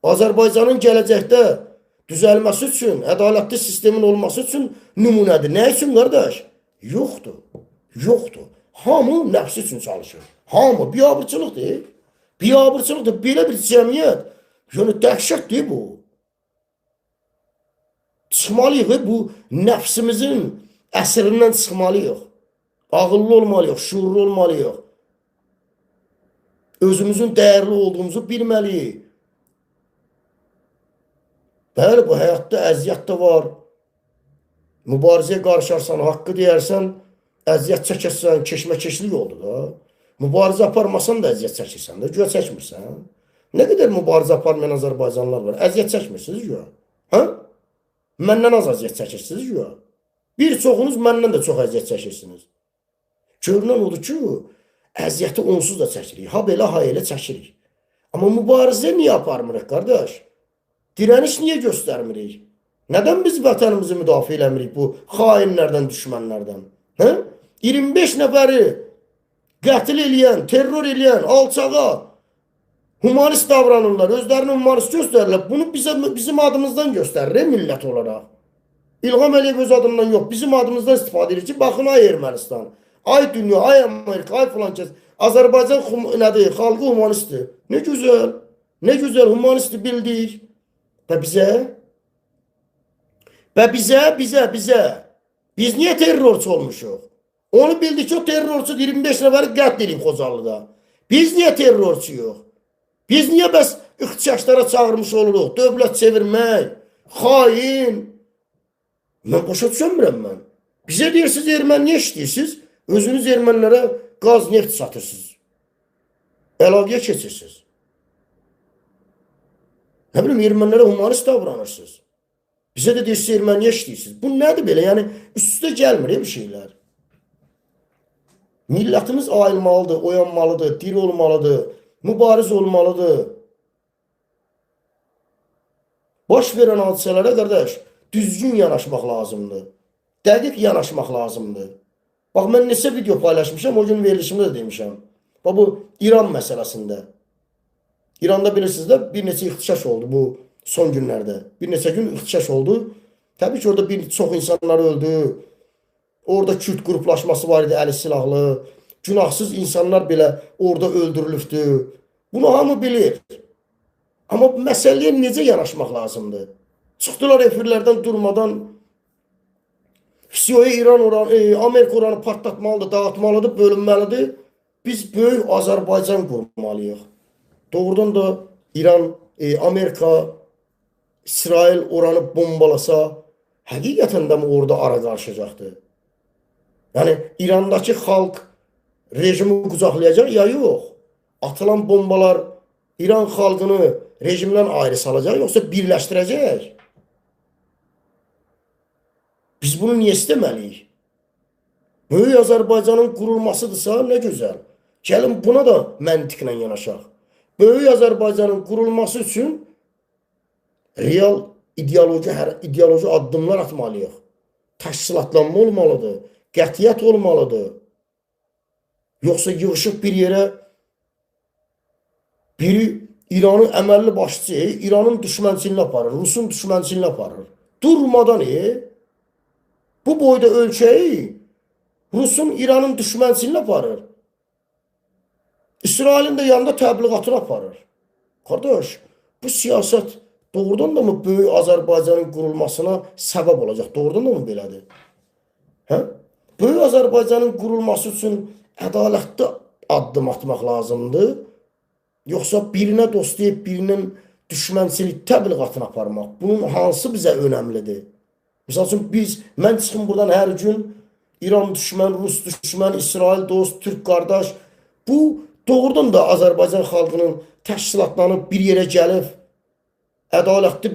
Azərbaycanın gələcəkdə düzəlməsi üçün, ədalətli sistemin olması üçün nümunədir. Nə üçün, qardaş? Yoxdur. Yoxdur. Hamı nəfsi üçün çalışır. Hamı biabırçılıqdır. Biabırçılıqdır. Belə bir cəmiyyət. Yəni dəhşətdir bu. Çıxmalıyıq bu nəfsimizin əsrindən çıxmalıyıq. Ağıllı olmalıyıq, şuurlu olmalıyıq. Özümüzün dəyərli olduğumuzu bilməliyik. Bəli, bu həyatda əziyyət də var. Mübarizəyə qarışarsan, haqqı deyərsən, əziyyət çəkərsən, keşməkeşlik oldu da. Mübarizə aparmasan da əziyyət çəkirsən də, güya çəkmirsən. Nə qədər mübarizə aparmayan Azərbaycanlılar var, əziyyət çəkmirsiniz güya. Hə? Məndən az əziyyət çəkirsiniz güya. Bir çoxunuz məndən də çox əziyyət çəkirsiniz. Görünən odur ki, əziyyəti onsuz da çəkirik. Ha belə, ha elə çəkirik. Amma mübarizə niyə aparmırıq, qardaş? Dirəniş niyə göstərmirik? Nədən biz vətənimizi müdafiə eləmirik bu xainlərdən, düşmənlərdən? Hə? 25 nəfəri qətil eləyən, terror eləyən, alçağa, humanist davranırlar, özlərini humanist göstərirlər. Bunu bizim adımızdan göstərir millət olaraq. İlham Əliyev öz adından yox, bizim adımızdan istifadə edir ki, baxın ay Ermənistan, ay dünya, ay Amerika, ay filan kəs. Azərbaycan nədir? Xalqı humanistdir. Nə gözəl, nə gözəl humanisti bildik. Və bizə. Biz niyə terrorçu olmuşuq? Onu bildik ki, o terrorçu 25 nəfəri qətl edib Xocalıda. Biz niyə terrorçuyuq? Biz niyə bəs ixtişaşlara çağırmış oluruq? Dövlət çevirmək, xain. Mən başa düşəmirəm mən. Bizə deyirsiniz, erməni işləyirsiniz, özünüz ermənilərə qaz, neft satırsınız. Əlaqəyə keçirsiniz. Nə bilim, ermənilərə humanist davranırsınız. Bizə də deyirsiniz, erməniyə işləyirsiniz. Bu nədir belə? Yəni, üst-üstə gəlmir bir şeylər. Millətimiz ayılmalıdır, oyanmalıdır, diri olmalıdır, mübariz olmalıdır. Baş verən hadisələrə, qardaş, düzgün yanaşmaq lazımdır. Dəqiq yanaşmaq lazımdır. Bax, mən neçə video paylaşmışam, o gün verilişimdə də demişəm. Bax, bu İran məsələsində. İranda bilirsiniz də bir neçə ixtişaş oldu bu son günlərdə. Bir neçə gün ixtişaş oldu. Təbii ki, orada bir çox insanlar öldü. Orada Kürt qruplaşması var idi, əli silahlı. Günahsız insanlar belə orada öldürülübdü. Bunu hamı bilir. Amma məsələyə necə yanaşmaq lazımdır? Çıxdılar efirlərdən durmadan İran Amerika oranı partlatmalıdır, dağıtmalıdır, bölünməlidir. Biz böyük Azərbaycan qurmalıyıq. Doğrudan da İran, Amerika, İsrail oranı bombalasa, həqiqətən də mi orada ara qarışacaqdır? Yəni, İrandakı xalq rejimi qucaqlayacaq ya yox? Atılan bombalar İran xalqını rejimdən ayrı salacaq, yoxsa birləşdirəcək? Biz bunu niyə istəməliyik? Böyük Azərbaycanın qurulmasıdırsa, nə gözəl. Gəlin buna da məntiqlə yanaşaq. Böyük Azərbaycanın qurulması üçün real ideoloji addımlar atmalıyıq. Təşkilatlanma olmalıdır, qətiyyət olmalıdır. Yoxsa yığışıq bir yerə biri İranın əməlli başçı, İranın düşmənçilini aparır, Rusun düşmənçilini aparır. Durmadan bu boyda ölkəyi Rusun İranın düşmənçilini aparır. İsrailin də yanında təbliğatını aparır. Qardaş, bu siyasət doğrudan da mı böyük Azərbaycanın qurulmasına səbəb olacaq? Doğrudan da mı belədir? Hə? Böyük Azərbaycanın qurulması üçün ədalətli addım atmaq lazımdır. Yoxsa birinə dostlayıb, birinin düşmənçilik təbliğatını aparmaq. Bunun hansı bizə önəmlidir? Misal üçün mən çıxım buradan hər gün İran düşmən, Rus düşmən, İsrail dost, Türk qardaş. Bu doğrudan da Azərbaycan xalqının təşkilatlanıb bir yerə gəlib ədalətli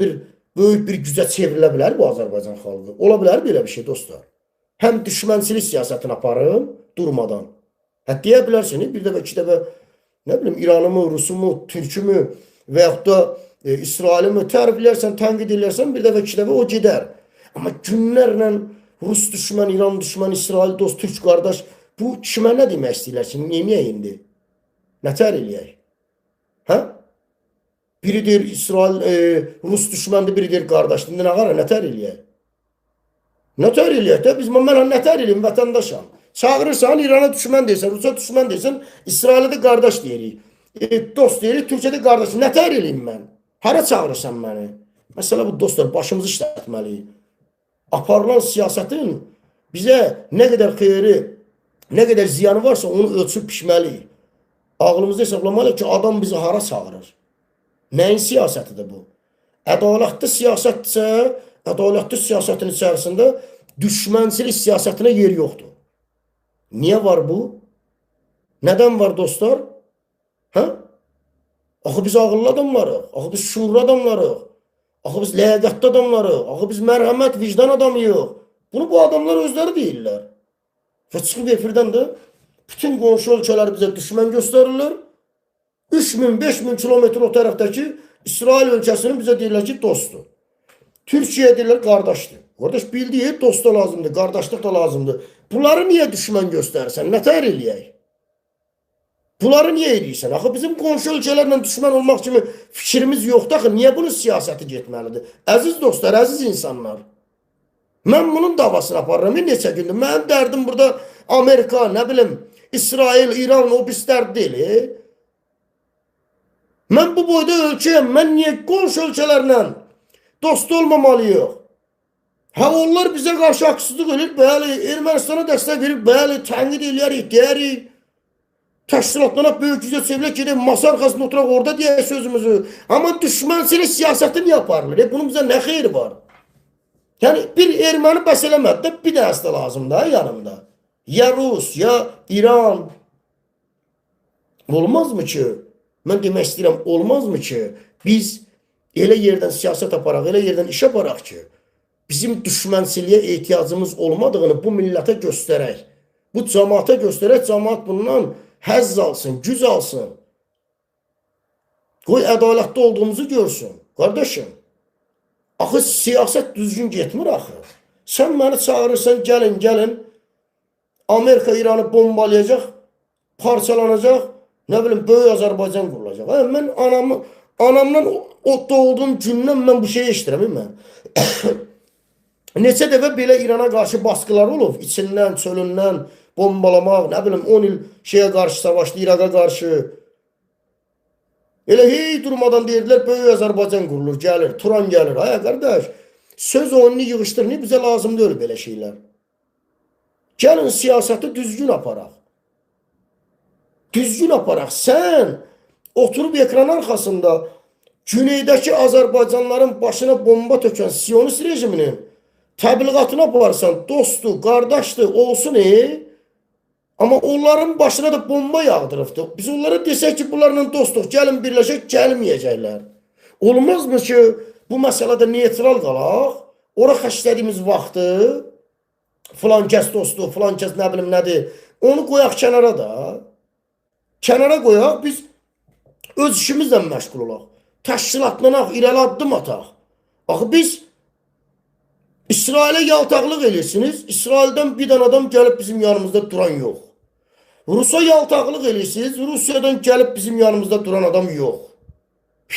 böyük bir gücə çevrilə bilər bu Azərbaycan xalqı. Ola bilər belə bir şey dostlar. Həm düşmənçilik siyasətini aparım durmadan. Deyə bilərsiniz, bir dəfə, iki dəfə, nə bilim, İranımı, Rusumu, Türkümü və yaxud da İsrailimi təriflərsən, tənqid edərsən, bir dəfə, iki dəfə o gedər. Amma günlərlə Rus düşmən, İran düşmən, İsrail dost, Türk qardaş, bu kimə nə demək istəyirlər ki, neyəyə indi? Nətər eləyək? Hə? Biri deyir İsrail, Rus düşməndir, biri deyir qardaş. İndi nə qara, nətər eləyək? Nətər eləyək də? Mən nətər eləyim, vətəndaşam. Çağırırsan İran'a düşman deyirsən, Rusa düşman deyirsən, İsrail'e de qardaş deyirik. Dost deyirik, Türkçədə qardaş. Nə təhər eləyim mən? Hara çağırırsan məni? Məsələ bu dostlar, başımızı işlətməliyik. Aparılan siyasetin bize ne kadar xeyri, ne kadar ziyanı varsa onu ölçüp pişməliyik. Ağlımızda hesablamalıyıq ki, adam bizi hara çağırır? Nəyin siyasətidir bu? Ədalətli siyasətsə, ədalətli siyasetin içərisində düşmənçilik siyasetinə yer yoxdur. Niye var bu? Neden var dostlar? Ha? Axı biz ağıllı adamlarıq, axı biz şuurlu adamlarıq, axı biz ləyaqətli adamlarıq, axı biz mərhəmət, vicdan adamıyıq. Bunu bu adamlar özləri deyirlər. Və çıxıb efirdən də bütün qonşu ölkələr bizə düşmən göstərirlər. 3000, 5000 kilometr o tərəfdəki İsrail ölkəsinin bizə deyirlər ki, dostdur. Türkiyə deyirlər qardaşdır. Qardaş bildiyi dost da lazımdır, qardaşlıq da lazımdır. Bunları niyə düşmən göstərirsən? Nətər eləyək? Bunları niyə eləyirsən? Axı bizim qonşu ölkələrlə düşmən olmaq kimi fikrimiz yoxdur. Axı niyə bunun siyasəti getməlidir? Əziz dostlar, əziz insanlar. Mən bunun davasını aparıram. Neçə gündür. Mənim dərdim burada Amerika, nə bilim, İsrail, İran, o pis dərd deyil. Mən bu boyda ölkəyəm. Mən niyə qonşu ölkələrlə dost olmamalıyıq? Ha onlar bizə qarşı haqsızlıq edir, bəli, Ermənistana dəstək verir, bəli, tənqid edirik, deyirik. Təşkilatlarına böyük yüzə çevrilək gedib, masa arxasında oturaq orada deyək sözümüzü. Amma düşmənçilik siyasəti niyə aparılır? Bunun bizə nə xeyri var? Yəni bir erməni bəs eləmədi də bir dənəsi də lazımdır yanımda. Ya Rus, ya İran. Olmazmı ki? Mən demək istəyirəm, olmazmı ki? Biz elə yerdən siyasət aparaq, elə yerdən iş aparaq ki, bizim düşmənçiliyə ehtiyacımız olmadığını bu millətə göstərək. Bu cəmaata göstərək, cəmaat bundan həzz alsın, güc alsın. Qoy ədalətli olduğumuzu görsün. Qardaşım, axı siyasət düzgün getmir axı. Sən məni çağırırsan, gəlin. Amerika İranı bombalayacaq, parçalanacaq, nə bilim, böyük Azərbaycan qurulacaq. Mən anamdan doğduğum gündən mən bu şeyi eşitirəm mən. Neçə dəfə belə İrana qarşı baskılar olub, içindən, çölündən bombalamaq, nə bilim, 10 il şeyə qarşı savaşdı, İraqa qarşı. Elə hey durmadan deyirdilər, böyük Azərbaycan qurulur, gəlir, Turan gəlir. Ay qardaş, söz oyununu yığışdırın, bizə lazım deyil belə şeylər. Gəlin siyasəti düzgün aparaq. Düzgün aparaq. Sən oturub ekran arxasında güneydəki Azərbaycanların başına bomba tökən Siyonist rejiminin təbliğatını aparsan, dostdur, qardaşdır, olsun Amma onların başına da bomba yağdırıbdır. Biz onlara desək ki, bunlarla dostluq, gəlin birləşək, gəlməyəcəklər. Olmazmı ki, bu məsələdə neytral qalaq, ora xəstədiyimiz vaxtı, filan kəs dostluq, filan kəs nə bilim nədir, onu qoyaq kənara da. Kənara qoyaq, biz öz işimizlə məşğul olaq. Təşkilatlanaq, irəli addım ataq. Axı biz İsrail'e yaltaqlıq edirsiniz. İsrail'dən bir dənə adam gəlib bizim yanımızda duran yox. Rusa yaltaqlıq edirsiniz. Rusiyadan gəlib bizim yanımızda duran adam yox.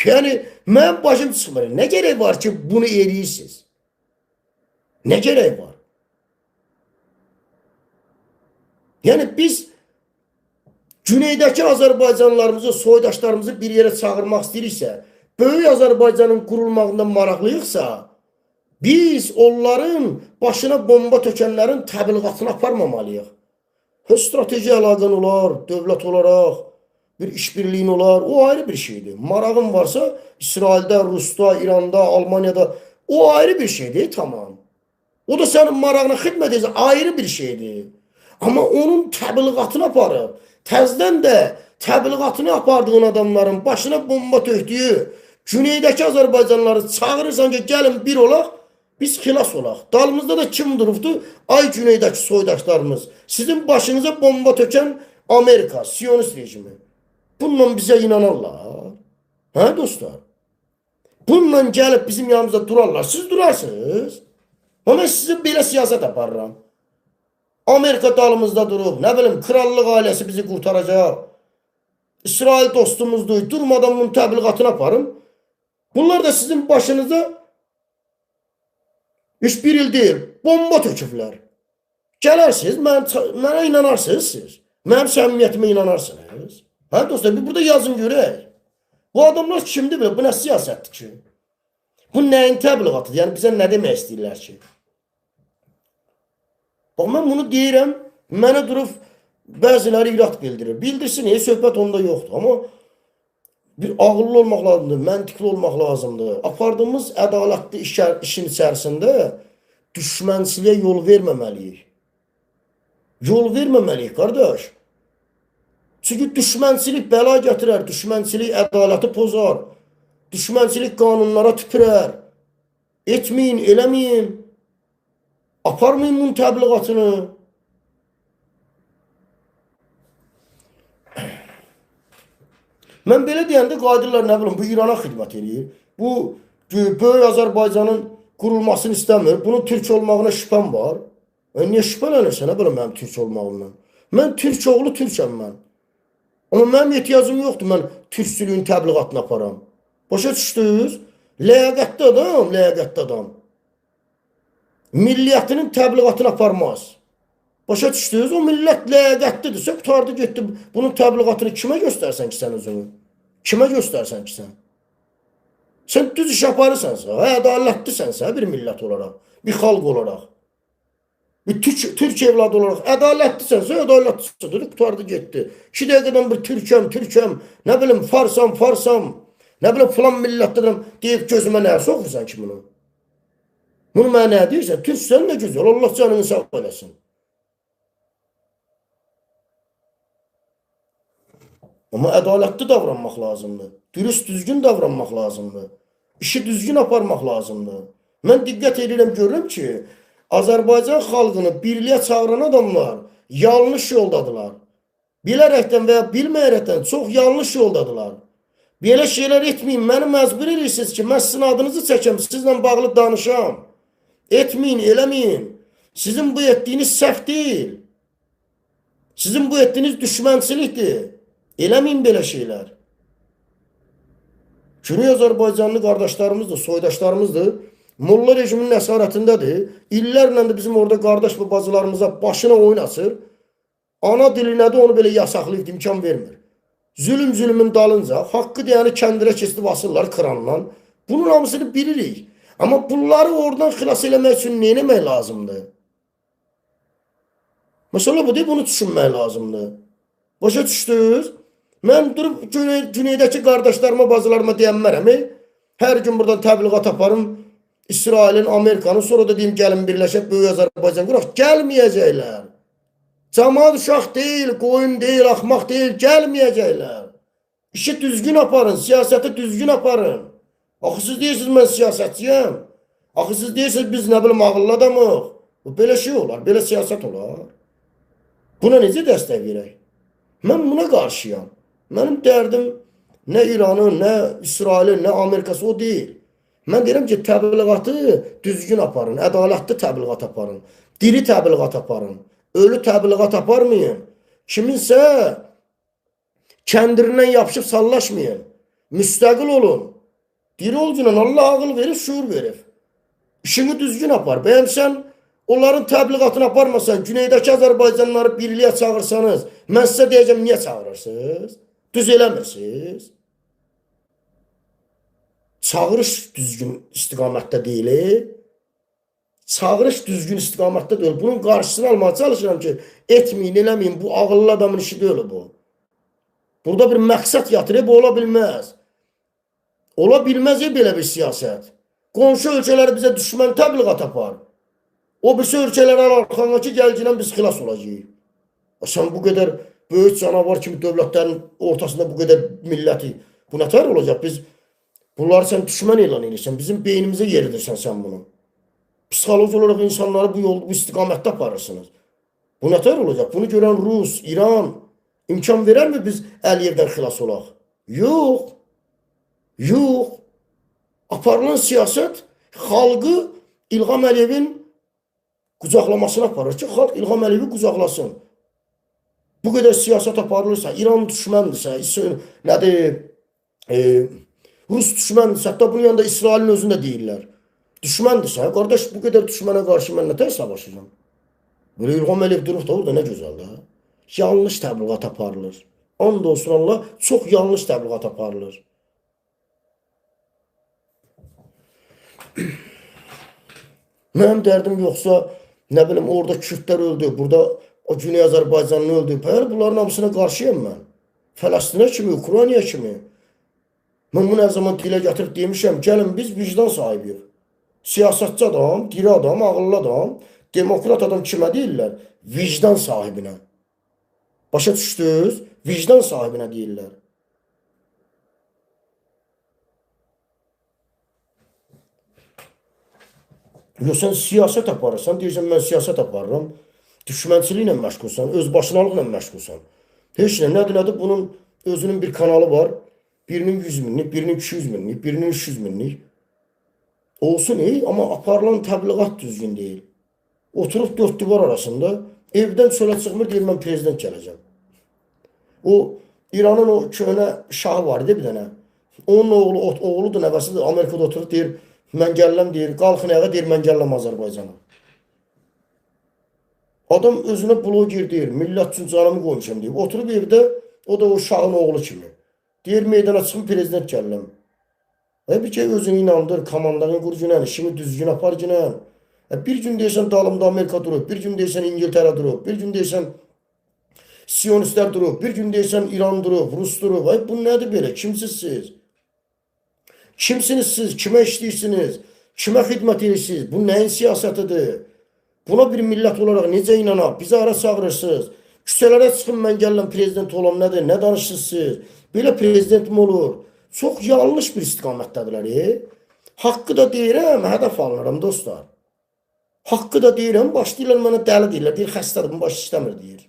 Yəni, mənim başım çıxmır. Nə gərək var ki, bunu edirsiniz? Nə gərək var? Yəni, biz güneydəki Azərbaycanlarımızı, soydaşlarımızı bir yerə çağırmaq istəyiriksə, böyük Azərbaycanın qurulmağında maraqlıyıqsa, biz onların başına bomba tökənlərin təbliğatını aparmamalıyıq. Strateji əlaqən olar, dövlət olaraq, bir işbirliyin olar, o ayrı bir şeydir. Marağın varsa İsraildə, Rusda, İranda, Almaniyada, o ayrı bir şeydir, tamam. O da sənin marağına xidmət edir, ayrı bir şeydir. Amma onun təbliğatını aparıb, təzdən də təbliğatını apardığın adamların başına bomba tökdüyü güneydəki Azərbaycanları çağırırsan ki, gəlin bir olaq, biz xilas olaq. Dalımızda da kim durubdu? Ay güneydəki soydaşlarımız. Sizin başınıza bomba tökən Amerika, Siyonist rejimi. Bununla bizə inanarlar. Hə dostlar? Bununla gəlib bizim yanımızda durarlar. Siz durarsınız. Ama sizin belə siyasət aparıram. Amerika dalımızda durub, nə bilim, krallıq ailəsi bizi qurtaracaq. İsrail dostumuzdur. Durmadan bunun təbliğatını aparım. Bunlar da sizin başınıza hiç bir il deyil, bomba töküblər. Gələrsiniz, mənə inanarsınız siz. Mənim səmimiyyətimə inanarsınız. Hə dostlar, bir burada yazın görək. Bu adamlar kimdir belə? Bu nə siyasətdir ki? Bu nəyin təbliğatıdır? Yəni bizə nə demək istəyirlər ki? Bax, mən bunu deyirəm, mənə durub bəziləri irad bildirir. Bildirsin, söhbət onda yoxdur. Amma bir ağıllı olmaq lazımdır, məntiqli olmaq lazımdır. Apardığımız ədalətli işin içərisində düşmənçiliyə yol verməməliyik. Yol verməməliyik, qardaş. Çünki düşmənçilik bəla gətirər, düşmənçilik ədaləti pozar, düşmənçilik qanunlara tüpürər. Etməyin, eləməyin, aparmayın bunun təbliğatını. Mən belə deyəndə qadirlər nə bilim, bu İrana xidmət edir. Bu böyük Azərbaycanın qurulmasını istəmir. Bunun türk olmağına şübhəm var. Niyə şübhələnirsən, nə bilim mənim türk olmağımdan? Mən türk oğlu türkəm mən. Amma mənim ehtiyacım yoxdur, mən türkçülüyün təbliğatını aparam. Başa düşdünüz? Ləyaqətli adam, ləyaqətli adam. Milliyyətinin təbliğatını aparmaz. Başa düşdünüz? O millət ləyaqətlidirsə, qutardı getdi. Bunun təbliğatını kimə göstərsən ki sən özünü? Kimə göstərsən ki sən? Sən düz iş aparırsansa, ədalətlisənsə bir millət olaraq, bir xalq olaraq, bir türk evladı olaraq ədalətlisənsə, ədalətlisə dedi, qutardı getdi. 2 dəqiqədən bir türkəm, nə bilim farsam, nə bilim filan millətdən deyib gözümə nəyə soxursan ki bunu? Bunu mənə nə deyirsən? Türksən nə gözəl, Allah canını sağ eləsin. Amma ədalətli davranmaq lazımdır. Dürüst, düzgün davranmaq lazımdır. İşi düzgün aparmaq lazımdır. Mən diqqət edirəm, görürüm ki, Azərbaycan xalqını birliyə çağıran adamlar yanlış yoldadılar. Bilərəkdən və ya bilməyərəkdən çox yanlış yoldadılar. Belə şeylər etməyin, məni məcbur edirsiniz ki, mən sizin adınızı çəkəm, sizlə bağlı danışam. Etməyin, eləməyin. Sizin bu etdiyiniz səhv deyil. Sizin bu etdiyiniz düşmənçilikdir. Eləməyin belə şeylər. Güney Azərbaycanlı qardaşlarımızdır, soydaşlarımızdır. Molla rejiminin əsarətindədir. İllərlə də bizim orada qardaş və bacılarımıza başına oyun açır. Ana dilinə də onu belə yasaqlayıb imkan vermir. Zülmün dalınca, haqqı deyəni kəndirə keçib asırlar krandan. Bunun hamısını bilirik. Amma bunları oradan xilas eləmək üçün nə eləmək lazımdır? Məsələ bu deyil, bunu düşünmək lazımdır. Başa düşdünüz? Mən durub güneydəki qardaşlarıma, bacılarıma deyənmərəm. Hər gün buradan təbliğat aparım. İsrailin, Amerikanın, sonra da deyim gəlin birləşək, böyük Azərbaycan quraq. Gəlməyəcəklər. Cəmaat uşaq deyil, qoyun deyil, axmaq deyil, gəlməyəcəklər. İşi düzgün aparın, siyasəti düzgün aparın. Axı siz deyirsiniz, mən siyasətçiyəm. Axı siz deyirsiniz, biz nə bilim ağıllı adamıq. Belə şey olar, belə siyasət olar. Buna necə dəstək verək? Mən buna qarşıyam. Mənim dərdim nə İranın, nə İsrailin, nə Amerikası o deyil. Mən deyirəm ki, təbliğatı düzgün aparın, ədalətli təbliğat aparın, diri təbliğat aparın, ölü təbliğat aparmayın. Kiminsə kəndirindən yapışıb sallaşmayın. Müstəqil olun. Diri olcunan Allah ağıl verir, şuur verir. İşini düzgün apar. Bəyəm onların təbliğatını aparmasan, güneydəki Azərbaycanları birliyə çağırsanız, mən sizə deyəcəm, niyə çağırırsınız? Düz eləmirsiniz. Çağırış düzgün istiqamətdə deyil. Çağırış düzgün istiqamətdə deyil. Bunun qarşısını almağa çalışıram ki, etməyin, eləməyin. Bu ağıllı adamın işi deyil bu. Burada bir məqsəd yatır, bu ola bilməz. Ola bilməz belə bir siyasət. Qonşu ölkələri bizə düşmən təbliğat apar. O birisi ölkələrə arxana ki, gəlginən biz xilas olacağıq. Sən bu qədər böyük canavar kimi dövlətlərin ortasında bu qədər milləti, bu nətər olacaq? Bunları sən düşmən elan edirsən, bizim beynimizə yeridirsən sən bunu. Psixoloji olaraq insanları bu yolda, bu istiqamətdə aparırsınız. Bu nətər olacaq? Bunu görən Rus, İran imkan verərmi biz Əliyevdən xilas olaq? Yox. Yox. Aparılan siyasət xalqı İlham Əliyevin qucaqlamasına aparır ki, xalq İlham Əliyevi qucaqlasın. Bu qədər siyasət aparılırsa, İran düşməndirsə, Rus düşməndirsə, hətta bunun yanında İsrailin özünü də deyirlər. Düşməndirsə, qardaş, bu qədər düşmənə qarşı mən nətər savaşacağım? Böyle İlham Əliyev durub da orada nə gözəl də. Yanlış təbliğat aparılır. And olsun Allah, çox yanlış təbliğat aparılır. Mənim dərdim yoxsa, nə bilim, orada Kürdlər öldü, burada o Güney Azərbaycanlı öldü. Bəli, bunların hamısına qarşıyam mən. Fələstinə kimi, Ukraynaya kimi. Mən bunu hər zaman dilə gətirib demişəm, gəlin biz vicdan sahibiyik. Siyasətçi adam, diri adam, ağıllı adam, demokrat adam kimə deyirlər? Vicdan sahibinə. Başa düşdünüz? Vicdan sahibinə deyirlər. Yox, sən siyasət aparırsan, deyirsən, mən siyasət aparıram. Düşmənçiliklə məşğulsan, özbaşınalıqla məşğulsan. Heç nədir? Bunun özünün bir kanalı var. Birinin 100 minlik, birinin 200 minlik, birinin 300 minlik. Olsun, amma aparılan təbliğat düzgün deyil. Oturup dört divar arasında evdən çölə çıxmır, deyir, mən prezident gələcəm. O, İranın o köhnə şahı var idi bir dənə. Onun oğludur, nəvəsidir, Amerikada oturur, deyir, mən gələm, deyir, qalxın ayağa, deyir, mən gələm Azərbaycana. Adam özünə bloger deyir, millət üçün canımı qoymuşam deyir. Oturub evdə, o da o şahın oğlu kimi. Deyir, meydana çıxın, prezident gələm. Bir ki, özünü inandır, komandanı qur günən, işini düzgün apar günən. Bir gün deyirsən, dalımda Amerika durub, bir gün deyirsən, İngiltərə durub, bir gün deyirsən, Siyonistlər durub, bir gün deyirsən, İran durub, Rus durub. Bu nədir belə? Kimsiz siz? Kimsiniz siz? Kimə işləyirsiniz? Kimə xidmət edirsiniz? Bu nəyin siyasətidir? Buna bir millət olaraq necə inanaq? Bizi ara çağırırsınız. Küçələrə çıxın, mən gələm, prezident olam, nədir? Nə danışırsınız siz? Belə prezident mi olur? Çox yanlış bir istiqamətdədirlər. Haqqı da deyirəm, hədəf alınıram dostlar. Haqqı da deyirəm, başlayırlar mənə dəli deyirlər. Deyir, xəstədir, bu baş istəmir, deyir.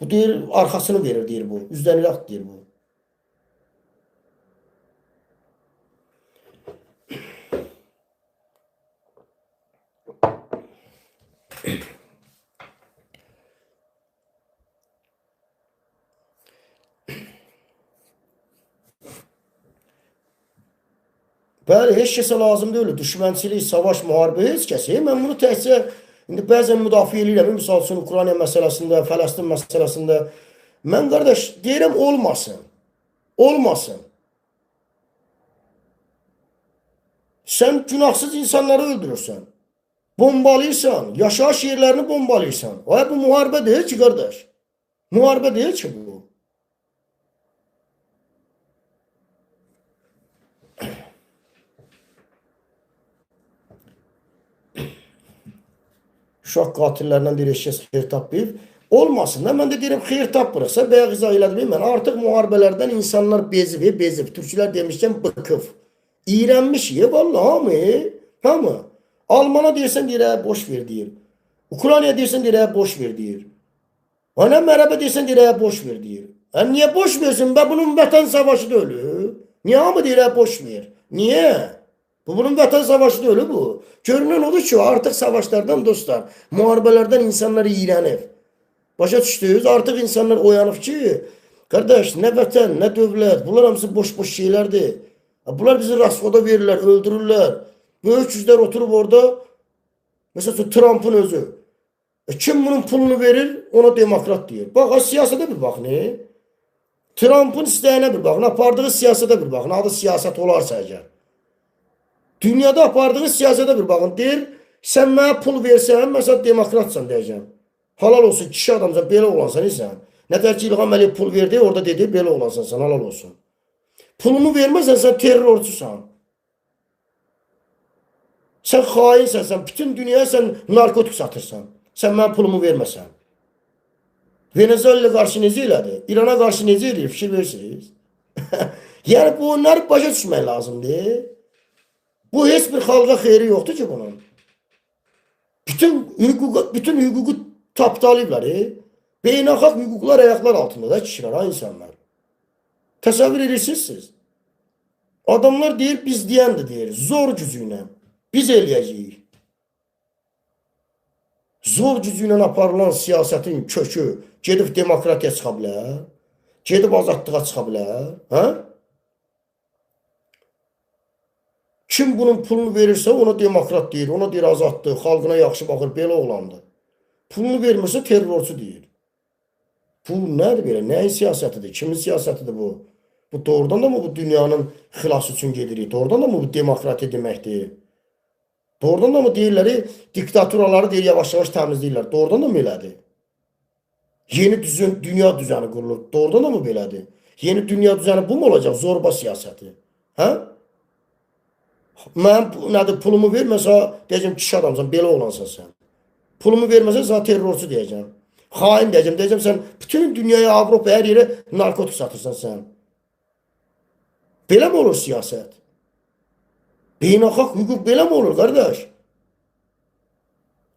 Bu deyir, arxasını verir, deyir bu. Üzdən iraq, deyir bu. Bəli, heç kəsə lazım deyil. Düşmənçilik, savaş, müharibə heç kəsə. Mən bunu təhcə, indi bəzən müdafiə edirəm. Misal üçün, Ukrayna məsələsində, Fələstin məsələsində. Mən, qardaş, deyirəm, olmasın. Olmasın. Sən günahsız insanları öldürürsən. Bombalayırsan, yaşayış yerlərini bombalayırsan. Bu müharibə deyil ki, qardaş. Müharibə deyil ki, bu. Uşaq qatillərindən deyir, eşkəs xeyir tapmayıb. Olmasın da, mən də deyirəm, xeyir tapmırıqsa, bayaq izah elədim, mən artıq müharibələrdən insanlar bezib. Türkçülər demişkən, bıqıv. İğrənmiş, vallahi, hamı. Almana deyirsən, deyir, boş ver, deyir. Ukraynaya deyirsən, deyir, boş ver, deyir. Ana mərəbə deyirsən, deyir, boş ver, deyir. Niyə boş versin? Bunun vətən savaşı da ölü. Niyə hamı deyir, boş ver? Niyə? Bunun vətən savaşı da ölü bu. Görünən odur ki, artıq savaşlardan dostlar, müharibələrdən insanlar iğrənib. Başa düşdünüz? Artıq insanlar oyanıb ki, qardaş, nə vətən, nə dövlət, bunlar hamısı boş-boş şeylərdir. Bunlar bizi rasvoda verirlər, öldürürlər. Böyük yüzlər oturub orada, mesela Trump'ın özü. Kim bunun pulunu verir, ona demokrat deyir. Bax, siyasətə bir baxın. Trump'ın istəyinə bir baxın, apardığı siyasətə bir baxın. Adı siyasət olarsa əgər. Dünyada apardığı siyasətə bir baxın. Deyir, sən mənə pul versən, məsələn, demokratsan deyəcəm. Halal olsun, kişi adamsan, belə olansan, nətər ki, İlham Əliyev pul verdi, orada dedi, belə olansan, sən halal olsun. Pulunu verməsən, sən terrorçusan. Sən xainsən, sən bütün dünyaya sən narkotik satırsan. Sən mənə pulumu verməsən. Venezuela qarşı necə elədi? İrana qarşı necə edir? Fikir verirsiniz. Yəni, bunları başa düşmək lazımdır. Bu heç bir xalqa xeyri yoxdur ki bunun. Bütün hüququ tapdalayıblar. Beynəlxalq hüquqlar ayaqlar altında da kişilər, insanlar. Təsəvvür edirsiniz siz. Adamlar deyir, biz deyəndir deyir. Zor gücü ilə. Biz eləyəcəyik. Zor gücü ilə aparılan siyasətin kökü gedib demokratiya çıxa bilər. Gedib azadlığa çıxa bilər. Kim bunun pulunu verirsə ona demokrat deyir, ona deyir azaddır, xalqına yaxşı baxır, belə oğlandır. Pulunu vermirsə terrorçu deyir. Pul nədir belə? Nəyin siyasətidir? Kimin siyasətidir bu? Bu doğrudan da mı bu dünyanın xilası üçün gedirik? Doğrudan da mı bu demokratiya deməkdir? Doğrudan da mı deyirlər, diktaturaları deyir, yavaş-yavaş təmizləyirlər. Doğrudan da mı belədir? Yeni dünya düzəni qurulur. Doğrudan da mı belədir? Yeni dünya düzəni bu mu olacaq? Zorba siyasəti. Hə? Mən nədir, pulumu verməsə, deyəcəm, kişi adamsan, belə olansan sən. Pulumu verməsə, sən terrorçu deyəcəm. Xain deyəcəm, sən bütün dünyaya, Avropa, hər yerə narkotik satırsan sən. Belə mi olur siyasət? Beynəlxalq hüquq belə mi olur, qardaş?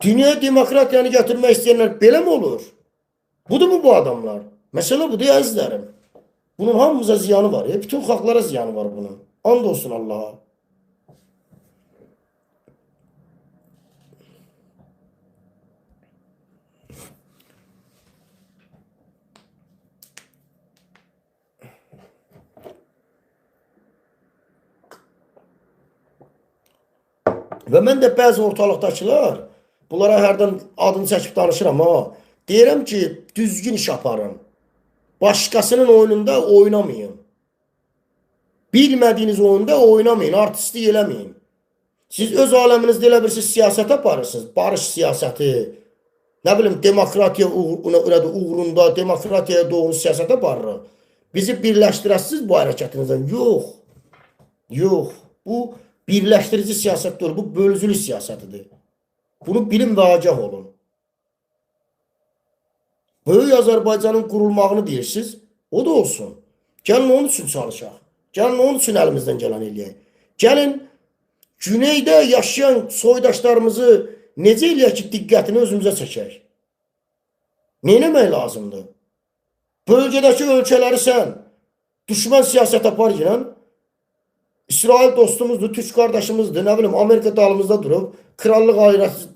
Dünyaya demokratiyanı gətirmək istəyənlər belə mi olur? Budur mu bu adamlar? Məsələ budur, əzizlərim. Bunun hamımıza ziyanı var. Bütün xalqlara ziyanı var bunun. And olsun Allaha. Və mən də bəzi ortalıqdakılar, bunlara hərdən adını çəkib danışıram ha. Deyirəm ki, düzgün iş aparın. Başqasının oyununda oynamayın. Bilmədiyiniz oyunda oynamayın, artistlik eləməyin. Siz öz aləminizdə elə bilirsiniz, siyasət aparırsınız. Barış siyasəti, nə bilim, demokratiya uğrunda, demokratiyaya doğru siyasət aparırıq. Bizi birləşdirəsiniz bu hərəkətinizdən. Yox. Yox. Bu birləşdirici siyasət deyil, bu bölücülü siyasətidir. Bunu bilin və agah olun. Böyük Azərbaycanın qurulmağını deyirsiniz, o da olsun. Gəlin onun üçün çalışaq. Gəlin onun üçün əlimizdən gələn eləyək. Gəlin güneydə yaşayan soydaşlarımızı necə eləyək ki, diqqətini özümüzə çəkək? Neyləmək lazımdır? Bölgədəki ölkələri sən düşmən siyasət apar ilə, İsrail dostumuzdur, Türk qardaşımızdır, nə bilim, Amerika dalımızda durub, krallıq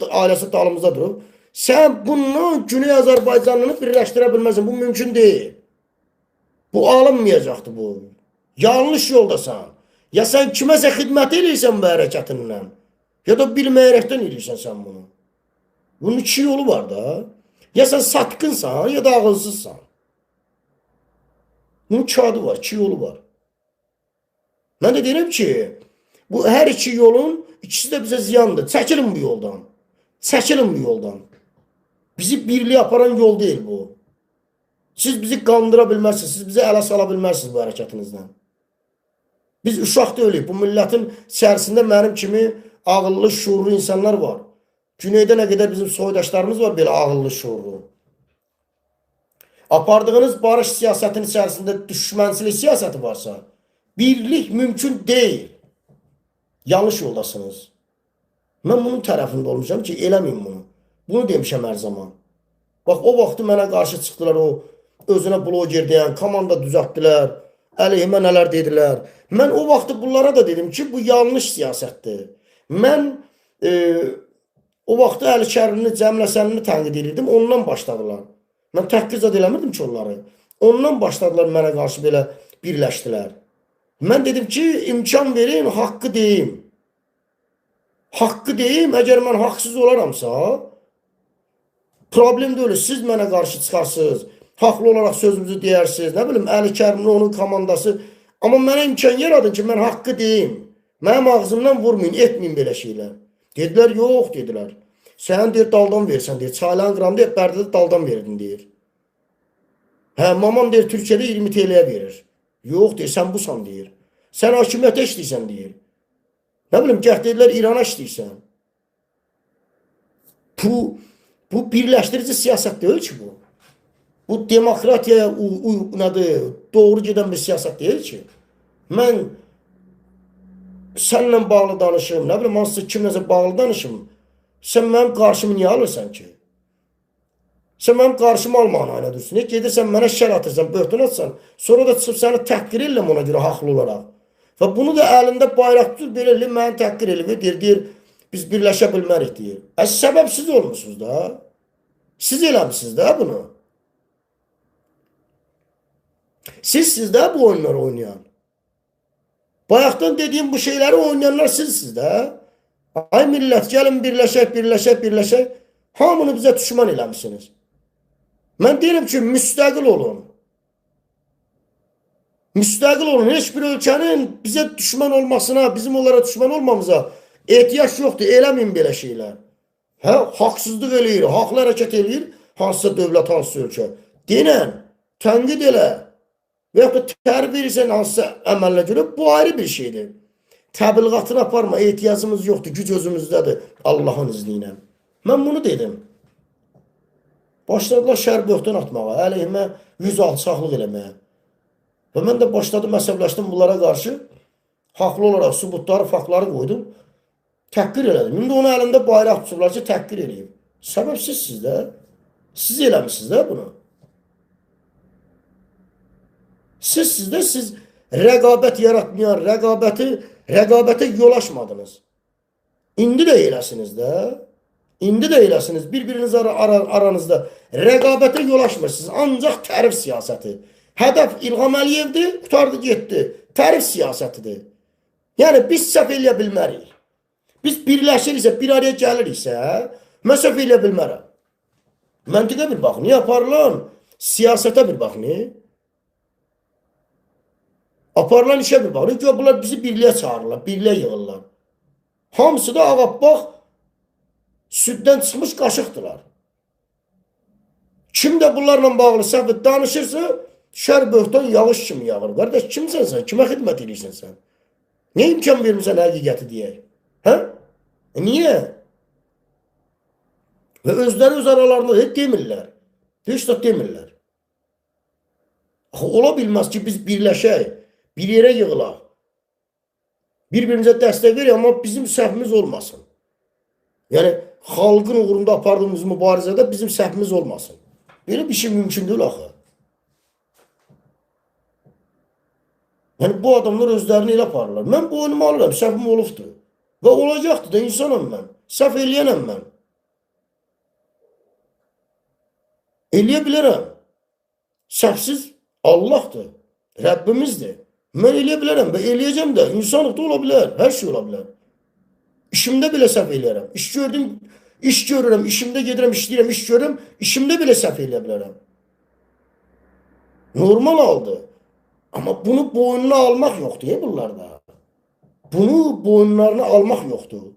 ailəsi dalımızda durub. Sən bununla Güney Azərbaycanını birləşdirə bilməzsin. Bu mümkün deyil. Bu alınmayacaqdır bu. Yanlış yoldasan. Ya sən kiməsə xidmət edirsən bu hərəkətindən, ya da bilməyərəkdən edirsən sən bunu. Bunun iki yolu var da. Ya sən satqınsan, ya da ağılsızsan. Bunun iki adı var, iki yolu var. Mən də deyirəm ki, bu hər iki yolun ikisi də bizə ziyandır. Çəkilin bu yoldan. Çəkilin bu yoldan. Bizi birliğe aparan yol değil bu. Siz bizi kandıra bilməzsiniz, siz bizi ələ sala bilməzsiniz bu hərəkətinizdən. Biz uşaq deyilik, bu milletin içərisində mənim kimi ağıllı, şuurlu insanlar var. Güneydə nə qədər bizim soydaşlarımız var belə ağıllı, şuurlu. Apardığınız barış siyasətinin içərisində düşmənçilik siyasəti varsa, birlik mümkün deyil. Yanlış yoldasınız. Mən bunun tərəfində olmuşam ki, eləməyin bunu. Bunu demişəm hər zaman. Bax, o vaxtı mənə qarşı çıxdılar, o özünə bloger deyən, komanda düzəltdilər, əleyhimə nələr dedilər. Mən o vaxtı bunlara da dedim ki, bu yanlış siyasətdir. Mən o vaxtı Əli Kərimli, Cəmləsənini tənqid edirdim, ondan başladılar. Mən təhqircad eləmirdim ki onları. Ondan başladılar, mənə qarşı belə birləşdilər. Mən dedim ki, imkan verin, haqqı deyim. Haqqı deyim, əgər mən haqsız olaramsa, problem deyil, siz mənə qarşı çıxarsınız, haqlı olaraq sözümüzü deyirsiniz, nə bilim, Əli Kərimli, onun komandası. Amma mənə imkan yaradın ki, mən haqqı deyim. Mənim ağzımdan vurmayın, etməyin belə şeylər. Dedilər, yox, dedilər. Sən deyir, daldan versən, deyir, Çaylan qramda hep Bərdədə daldan verdin, deyir. Hə, mamam deyir, Türkiyədə 20 TL'yə verir. Yox, deyir, sən busan, deyir. Sən hakimiyyətə işləyirsən, deyir. Nə bilim, gəh dedilər, İrana işləyirsən. Bu birləşdirici siyasət deyil ki bu. Bu demokratiyaya doğru gedən bir siyasət deyil ki. Mən sənlə bağlı danışım, nə bilim, hansısa kimləsə bağlı danışım. Sən mənim qarşımı niyə alırsan ki? Sən mənim qarşımı almağına aynə dursun. Gedirsən, mənə şər atırsan, böhtün atsan, sonra da çıxıb səni təhqir eləm ona görə haqlı olaraq. Və bunu da əlində bayraq tutur, belə eləyir, məni təhqir eləyir, deyir, biz birləşə bilmərik, deyir. Səbəb siz olmuşsunuz da. Siz eləmişsiniz də bunu. Sizsiniz də bu oyunları oynayan. Bayaqdan dediyim bu şeyləri oynayanlar sizsiniz də. Ay millət, gəlin birləşək. Hamını bizə düşman eləmişsiniz. Mən deyirəm ki, müstəqil olun. Müstəqil olun. Heç bir ölkənin bizə düşman olmasına, bizim onlara düşman olmamıza ehtiyac yoxdur. Eləməyin belə şeylər. Hə, haqsızlıq eləyir, haqlı hərəkət eləyir, hansısa dövlət, hansısa ölkə. Denən, tənqid elə və yaxud da tərif verirsən hansısa əmələ görə, bu ayrı bir şeydir. Təbliğatını aparma, ehtiyacımız yoxdur, güc özümüzdədir, Allahın izni ilə. Mən bunu dedim. Başladılar şər böhtan atmağa, əleyhimə yüz alçaqlıq eləməyə. Və mən də başladım, məsələşdim bunlara qarşı, haqlı olaraq sübutları, faktları qoydum, təhqir elədim. İndi onun əlində bayraq tutublar ki, təhqir eləyim. Səbəb sizsiniz də, siz eləmişsiniz də bunu. Sizsiniz də, siz rəqabət yaratmayan, rəqabətə yol açmadınız. İndi də eləsiniz də. İndi də eləsiniz. Bir-biriniz aranızda rəqabətə yol açmırsınız. Ancaq tərif siyasəti. Hədəf İlham Əliyevdir, qutardı getdi. Tərif siyasətidir. Yəni biz səhv eləyə bilmərik. Biz birləşiriksə, bir araya gəliriksə, mən səhv eləyə bilmərəm. Məntiqə bir baxın, niyə aparılan? Siyasətə bir baxın. Aparılan işə bir baxın. Ki, bunlar bizi birliyə çağırırlar, birliyə yığırlar. Hamısı da ağabbaq, süddən çıxmış qaşıqdılar. Kim də bunlarla bağlı səhv danışırsa, şər böhtan yağış kimi yağır. Qardaş, kimsən sən? Kimə xidmət edirsən sən? Nə imkan vermirsən həqiqəti deyək? Hə? Niyə? Və özləri öz aralarında heç demirlər. Heç də demirlər. Ola bilməz ki, biz birləşək, bir yerə yığılaq. Bir-birimizə dəstək verək, amma bizim səhvimiz olmasın. Yəni, xalqın uğrunda apardığımız mübarizədə bizim səhvimiz olmasın. Belə bir şey mümkün deyil axı. Yəni, bu adamlar özlərini elə aparırlar. Mən bu oyunumu alıram, səhvim olubdur. Və olacaqdır da, insanım mən. Səhv eləyənəm mən. Eləyə bilərəm. Səhvsiz Allahdır, Rəbbimizdir. Mən eləyə bilərəm və eləyəcəm də. İnsanlıqda ola bilər, hər şey ola bilər. İşimdə belə səhv eləyərəm. İş görürəm, işimdə gedirəm, işləyirəm, iş görürəm, işimdə belə səhv eləyə bilərəm. Normal haldır. Amma bunu boynuna almaq yoxdur bunlarda. Bunu boyunlarına almaq yoxdur.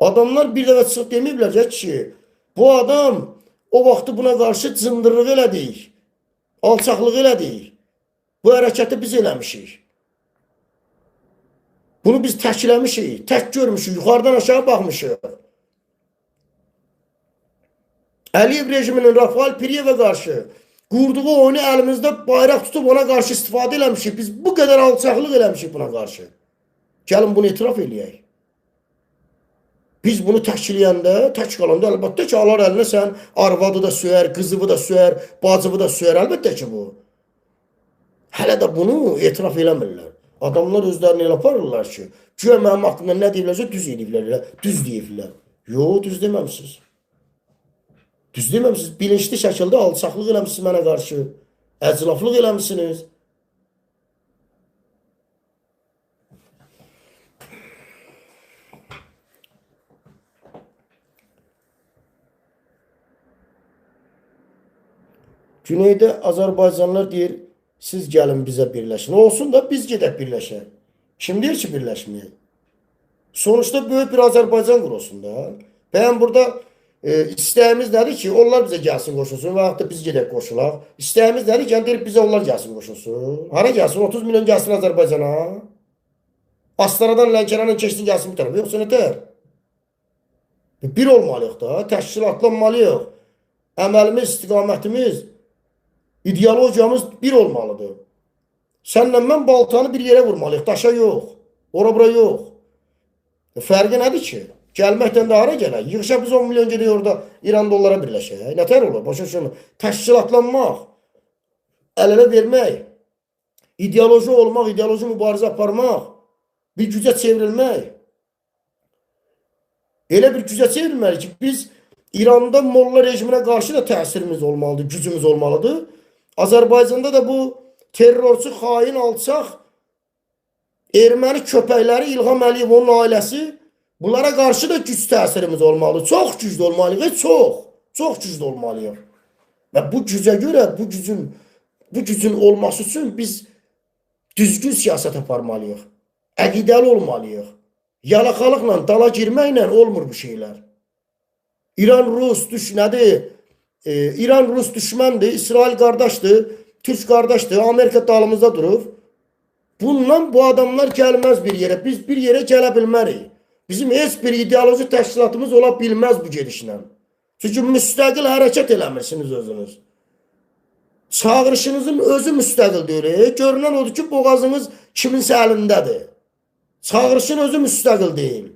Adamlar bir dəfə çıxıb deməyiblər ki, bu adam o vaxtı buna qarşı cındırlıq elədik, alçaqlıq elədik. Bu hərəkəti biz eləmişik. Bunu biz təkləmişik, tək görmüşük, yuxarıdan aşağı baxmışıq. Əliyev rejiminin Rafael Piriyevə qarşı qurduğu oyunu əlimizdə bayraq tutub ona qarşı istifadə eləmişik. Biz bu qədər alçaqlıq eləmişik buna qarşı. Gəlin bunu etiraf eləyək. Biz bunu təkləyəndə, tək qalanda əlbəttə ki, alar əlinə sən arvadı da söyər, qızıvı da söyər, bacıvı da söyər, əlbəttə ki bu. Hələ də bunu etiraf eləmirlər. Adamlar özlərini elə aparırlar ki, güya mənim haqqımda nə deyirlərsə düz ediblər, düz deyiblər. Yox, düz deməmişsiniz. Düz deməmişsiniz. Bilinçli şəkildə alçaqlıq eləmişsiniz mənə qarşı. Əclaflıq eləmişsiniz. Güneydə Azərbaycanlılar deyir, siz gəlin bizə birləşin. Olsun da biz gedək birləşək. Kim deyir ki, birləşməyək? Sonuçta böyük bir Azərbaycan qurulsun da. Bəyən burada istəyimiz nədir ki, onlar bizə gəlsin qoşulsun və yaxud da biz gedək qoşulaq. İstəyimiz nədir ki, deyir bizə onlar gəlsin qoşulsun. Hara gəlsin? 30 milyon gəlsin Azərbaycana. Astaradan Lənkəranın keçsin gəlsin bir tərəfə. Yoxsa nətər? Bir olmalıyıq da, təşkilatlanmalıyıq. Əməlimiz, istiqamətimiz, ideologiyamız bir olmalıdır. Sənlə mən baltanı bir yerə vurmalıyıq, daşa yox, ora-bura yox. Fərqi nədir ki? Gəlməkdən də hara gələk? Yığışa biz 10 milyon gedək orada İran dollara birləşək. Nətər olur? Başa düşürmü? Təşkilatlanmaq, əl-ələ vermək, ideoloji olmaq, ideoloji mübarizə aparmaq, bir gücə çevrilmək. Elə bir gücə çevrilməli ki, biz İranda molla rejiminə qarşı da təsirimiz olmalıdır, gücümüz olmalıdır. Azərbaycanda da bu terrorçu, xain, alçaq, erməni köpəkləri İlham Əliyev, onun ailəsi Bunlara qarşı da güc təsirimiz olmalı. Çox güclü olmalıyıq. Çox. Çox güclü olmalıyıq. Və bu gücə görə, bu gücün olması üçün biz düzgün siyasət aparmalıyıq. Əqidəli olmalıyıq. Yalakalıqla, dala girməklə olmur bu şeylər. İran-Rus nədir? İran-Rus düşməndir, İsrail qardaşdır, Türk qardaşdır, Amerika dalımızda durub. Bundan bu adamlar gəlməz bir yerə. Biz bir yerə gələ bilmərik. Bizim heç bir ideoloji təşkilatımız ola bilməz bu gedişlə. Çünki müstəqil hərəkət eləmirsiniz özünüz. Çağırışınızın özü müstəqil deyil. Görünən odur ki, boğazınız kiminsə əlindədir. Çağırışın özü müstəqil deyil.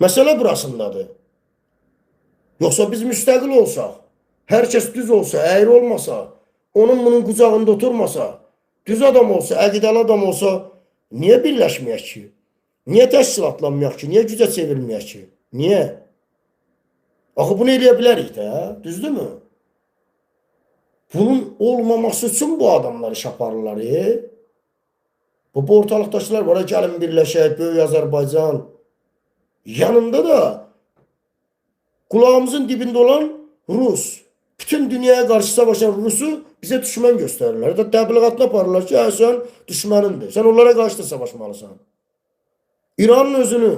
Məsələ burasındadır. Yoxsa biz müstəqil olsaq, hər kəs düz olsa, əyri olmasa, onun bunun qucağında oturmasa, düz adam olsa, əqidəli adam olsa, niyə birləşməyək ki? Niyə təşkilatlanmayaq ki? Niyə gücə çevirməyək ki? Niyə? Axı bunu eləyə bilərik də, düzdürmü? Bunun olmaması üçün bu adamlar iş aparırlar. Bu ortalıqdaşlar var, gəlin birləşək, Böyük Azərbaycan. Yanında da kulağımızın dibində olan Rus. Bütün dünyaya qarşı savaşan Rusu bizə düşmən göstərirlər. Da təbliğatını aparırlar ki, sən düşmənindir. Sən onlara qarşı da savaşmalısan. İranın özünü.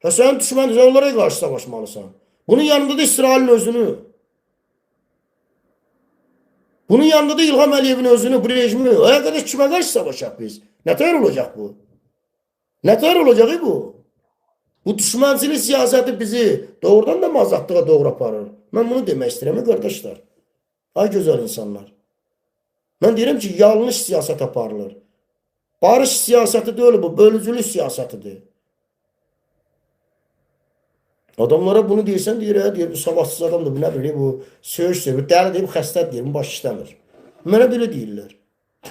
Sən düşməndir, sən onlara qarşı savaşmalısan. Bunun yanında da İsrailin özünü. Bunun yanında da İlham Əliyevin özünü, bu rejimi. Aya qədər kimə qarşı savaşaq biz? Nətər olacaq bu? Nətər olacaq bu? Bu düşməncilik siyasəti bizi doğrudan da azadlığa doğru aparır. Mən bunu demək istəyirəm, qardaşlar. Ay gözəl insanlar. Mən deyirəm ki, yanlış siyasət aparılır. Barış siyasəti deyil bu, bölücülük siyasətidir. Adamlara bunu deyirsən, deyir, bu savadsız adamdır, bu nə bilir, bu söyüş deyir, bu dəli deyir, bu xəstət deyir, bu baş işləmir. Mənə belə deyirlər.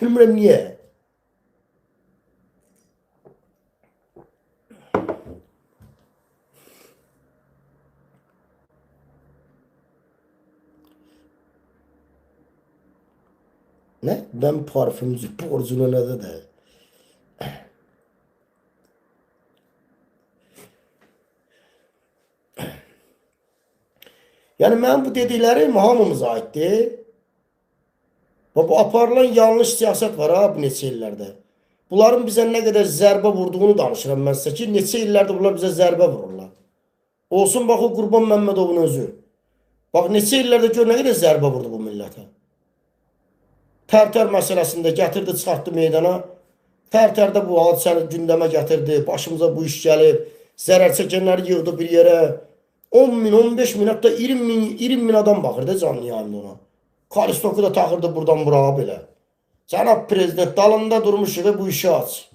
Bilmirəm niyə? Nə? Ben parfümcü borcunu nədə də. Yəni mənim bu dediklərim hamımıza aiddir. Bu aparılan yanlış siyasət var ha bu neçə illərdə. Bunların bizə nə qədər zərbə vurduğunu danışıram mən sizə ki, neçə illərdə bunlar bizə zərbə vururlar. Olsun bax o Qurban Məmmədovun özü. Bax neçə illərdə gör nə qədər zərbə vurdu bu millətə. Tərtər məsələsində gətirdi, çıxartdı meydana. Tərtərdə bu hadisəni gündəmə gətirdi. Başımıza bu iş gəlib. Zərər çəkənləri yığdı bir yerə. 10 min, 15 min, hətta 20 min adam baxırdı canlı yayında ona. Kalistoku da taxırdı buradan bura belə. Cənab prezident dalında durmuşuq bu işi aç.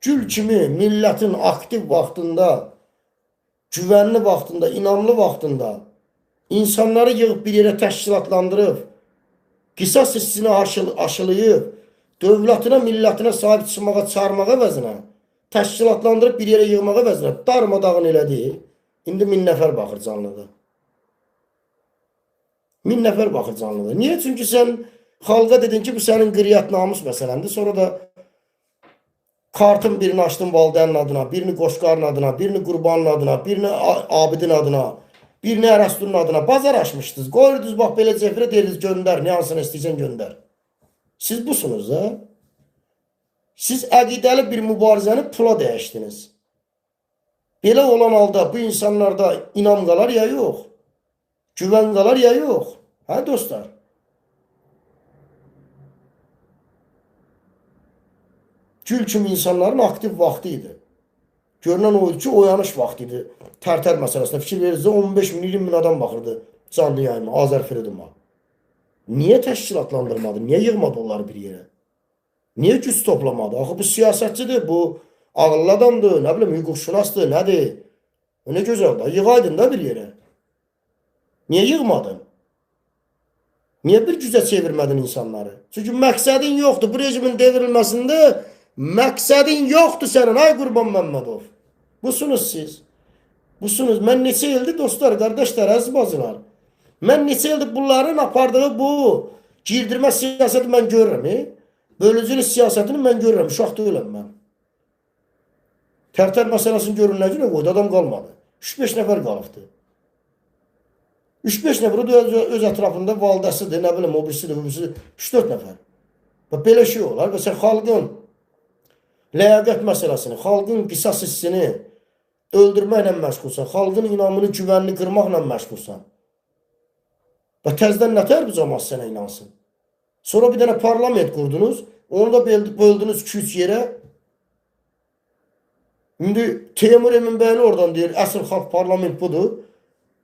Gül kimi millətin aktiv vaxtında, güvənli vaxtında, inamlı vaxtında insanları yığıb bir yerə təşkilatlandırıb, qisas hissini aşılayıb, dövlətinə, millətinə sahib çıxmağa, çağırmağa vəzinə, təşkilatlandırıb bir yerə yığmağa vəzinə darmadağın elədi. İndi 1000 nəfər baxır canlıda. 1000 nəfər baxır canlıda. Niyə? Çünki sən xalqa dedin ki, bu sənin qiriyyət namus məsələndir. Sonra da kartın birini açdın validənin adına, birini Qoşqarın adına, birini Qurbanın adına, birini Abidin adına, birini Ərəstunun adına bazar açmışdınız. Qoyurdunuz, bax belə cəfrə deyirdiniz, göndər, nə hansını istəyəcən göndər. Siz busunuz da. Siz əqidəli bir mübarizəni pula dəyişdiniz. Belə olan halda bu insanlarda inam qalar ya yox. Güvən qalar ya yox. Hə dostlar? Gül kimi insanların aktiv vaxtı idi. Görünən o ki, oyanış vaxtı idi. Tərtər məsələsində fikir verirsiniz, 15 min, 20 min adam baxırdı canlı yayına, Azərfridima. Niyə təşkilatlandırmadı? Niyə yığmadı onları bir yerə? Niyə güc toplamadı? Axı bu siyasətçidir, bu ağıllı adamdır, nə bilim, hüquqşünasdır, nədir? O nə gözəl da, yığaydın da bir yerə. Niyə yığmadın? Niyə bir gücə çevirmədin insanları? Çünki məqsədin yoxdur. Bu rejimin devrilməsində məqsədin yoxdur sənin, ay Qurban Məmmədov. Busunuz siz. Busunuz. Mən neçə ildir dostlar, qardaşlar, əziz bacılar. Mən neçə ildir bunların apardığı bu girdirmə siyasəti mən görürəm. Bölücülük siyasətini mən görürəm. Uşaq deyiləm mən. Tərtər məsələsini görün nə günə qoydu, adam qalmadı. 3-5 nəfər qalıbdı. 3-5 nəfər öz ətrafında validəsidir, nə bilim, o birisidir, 3-4 nəfər. Və belə şey olar və sən xalqın ləyaqət məsələsini, xalqın qisas hissini öldürməklə məşğulsan, xalqın inamını, güvənini qırmaqla məşğulsan. Və təzdən nətər bu cəmaat sənə inansın? Sonra bir dənə parlament qurdunuz, onu da böldünüz 2-3 yerə. İndi Teymur Eminbəyli oradan deyir, əsl xalq parlament budur.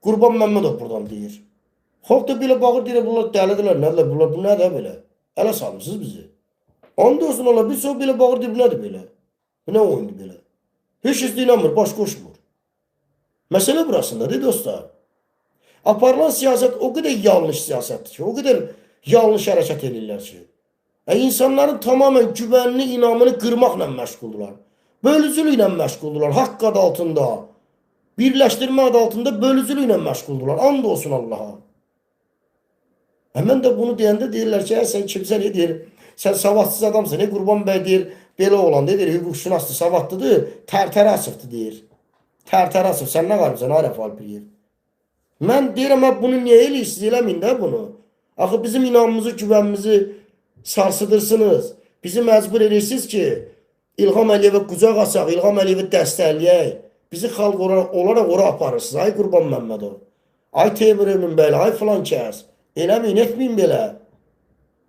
Qurban Məmmədov buradan deyir. Xalq da belə bağır deyir, bunlar dəlidirlər, nədirlər, bunlar bu nədir belə? Ələ salmışsınız bizi. Onda olsun ola, bir sonra belə bağır deyir, bu nədir belə? Bu nə oyundur belə? Heç kəs inanmır, baş qoşmur. Məsələ burasındadır dostlar. Aparılan siyasət o qədər yanlış siyasətdir ki, o qədər yanlış hərəkət edirlər ki. İnsanların tamamen güvənini, inamını qırmaqla məşğuldular. Bölücülüklə məşğuldular, haqq adı altında. Birləşdirmə adı altında bölücülüklə məşğuldular. And olsun Allaha. Mən də bunu deyəndə deyirlər ki, sən kimsən deyir, sən savadsız adamsın, Qurban bəy deyir, belə olan deyir, hüquqşünasdır, savadlıdır, Tərtərasovdur deyir. Tərtərasov, sən nə qarımsan, Arif Alpiyev? Mən deyirəm, bunu niyə eləyirsiniz, eləməyin də bunu. Axı bizim inamımızı, güvənimizi sarsıdırsınız. Bizi məcbur edirsiniz ki, İlham Əliyevə qucaq asaq, İlham Əliyevi dəstəkləyək. Bizi xalq olaraq ora aparırsınız. Ay Qurban Məmmədov, ay Teymur Eminbəyli, ay filan kəs. Eləməyin, etməyin belə.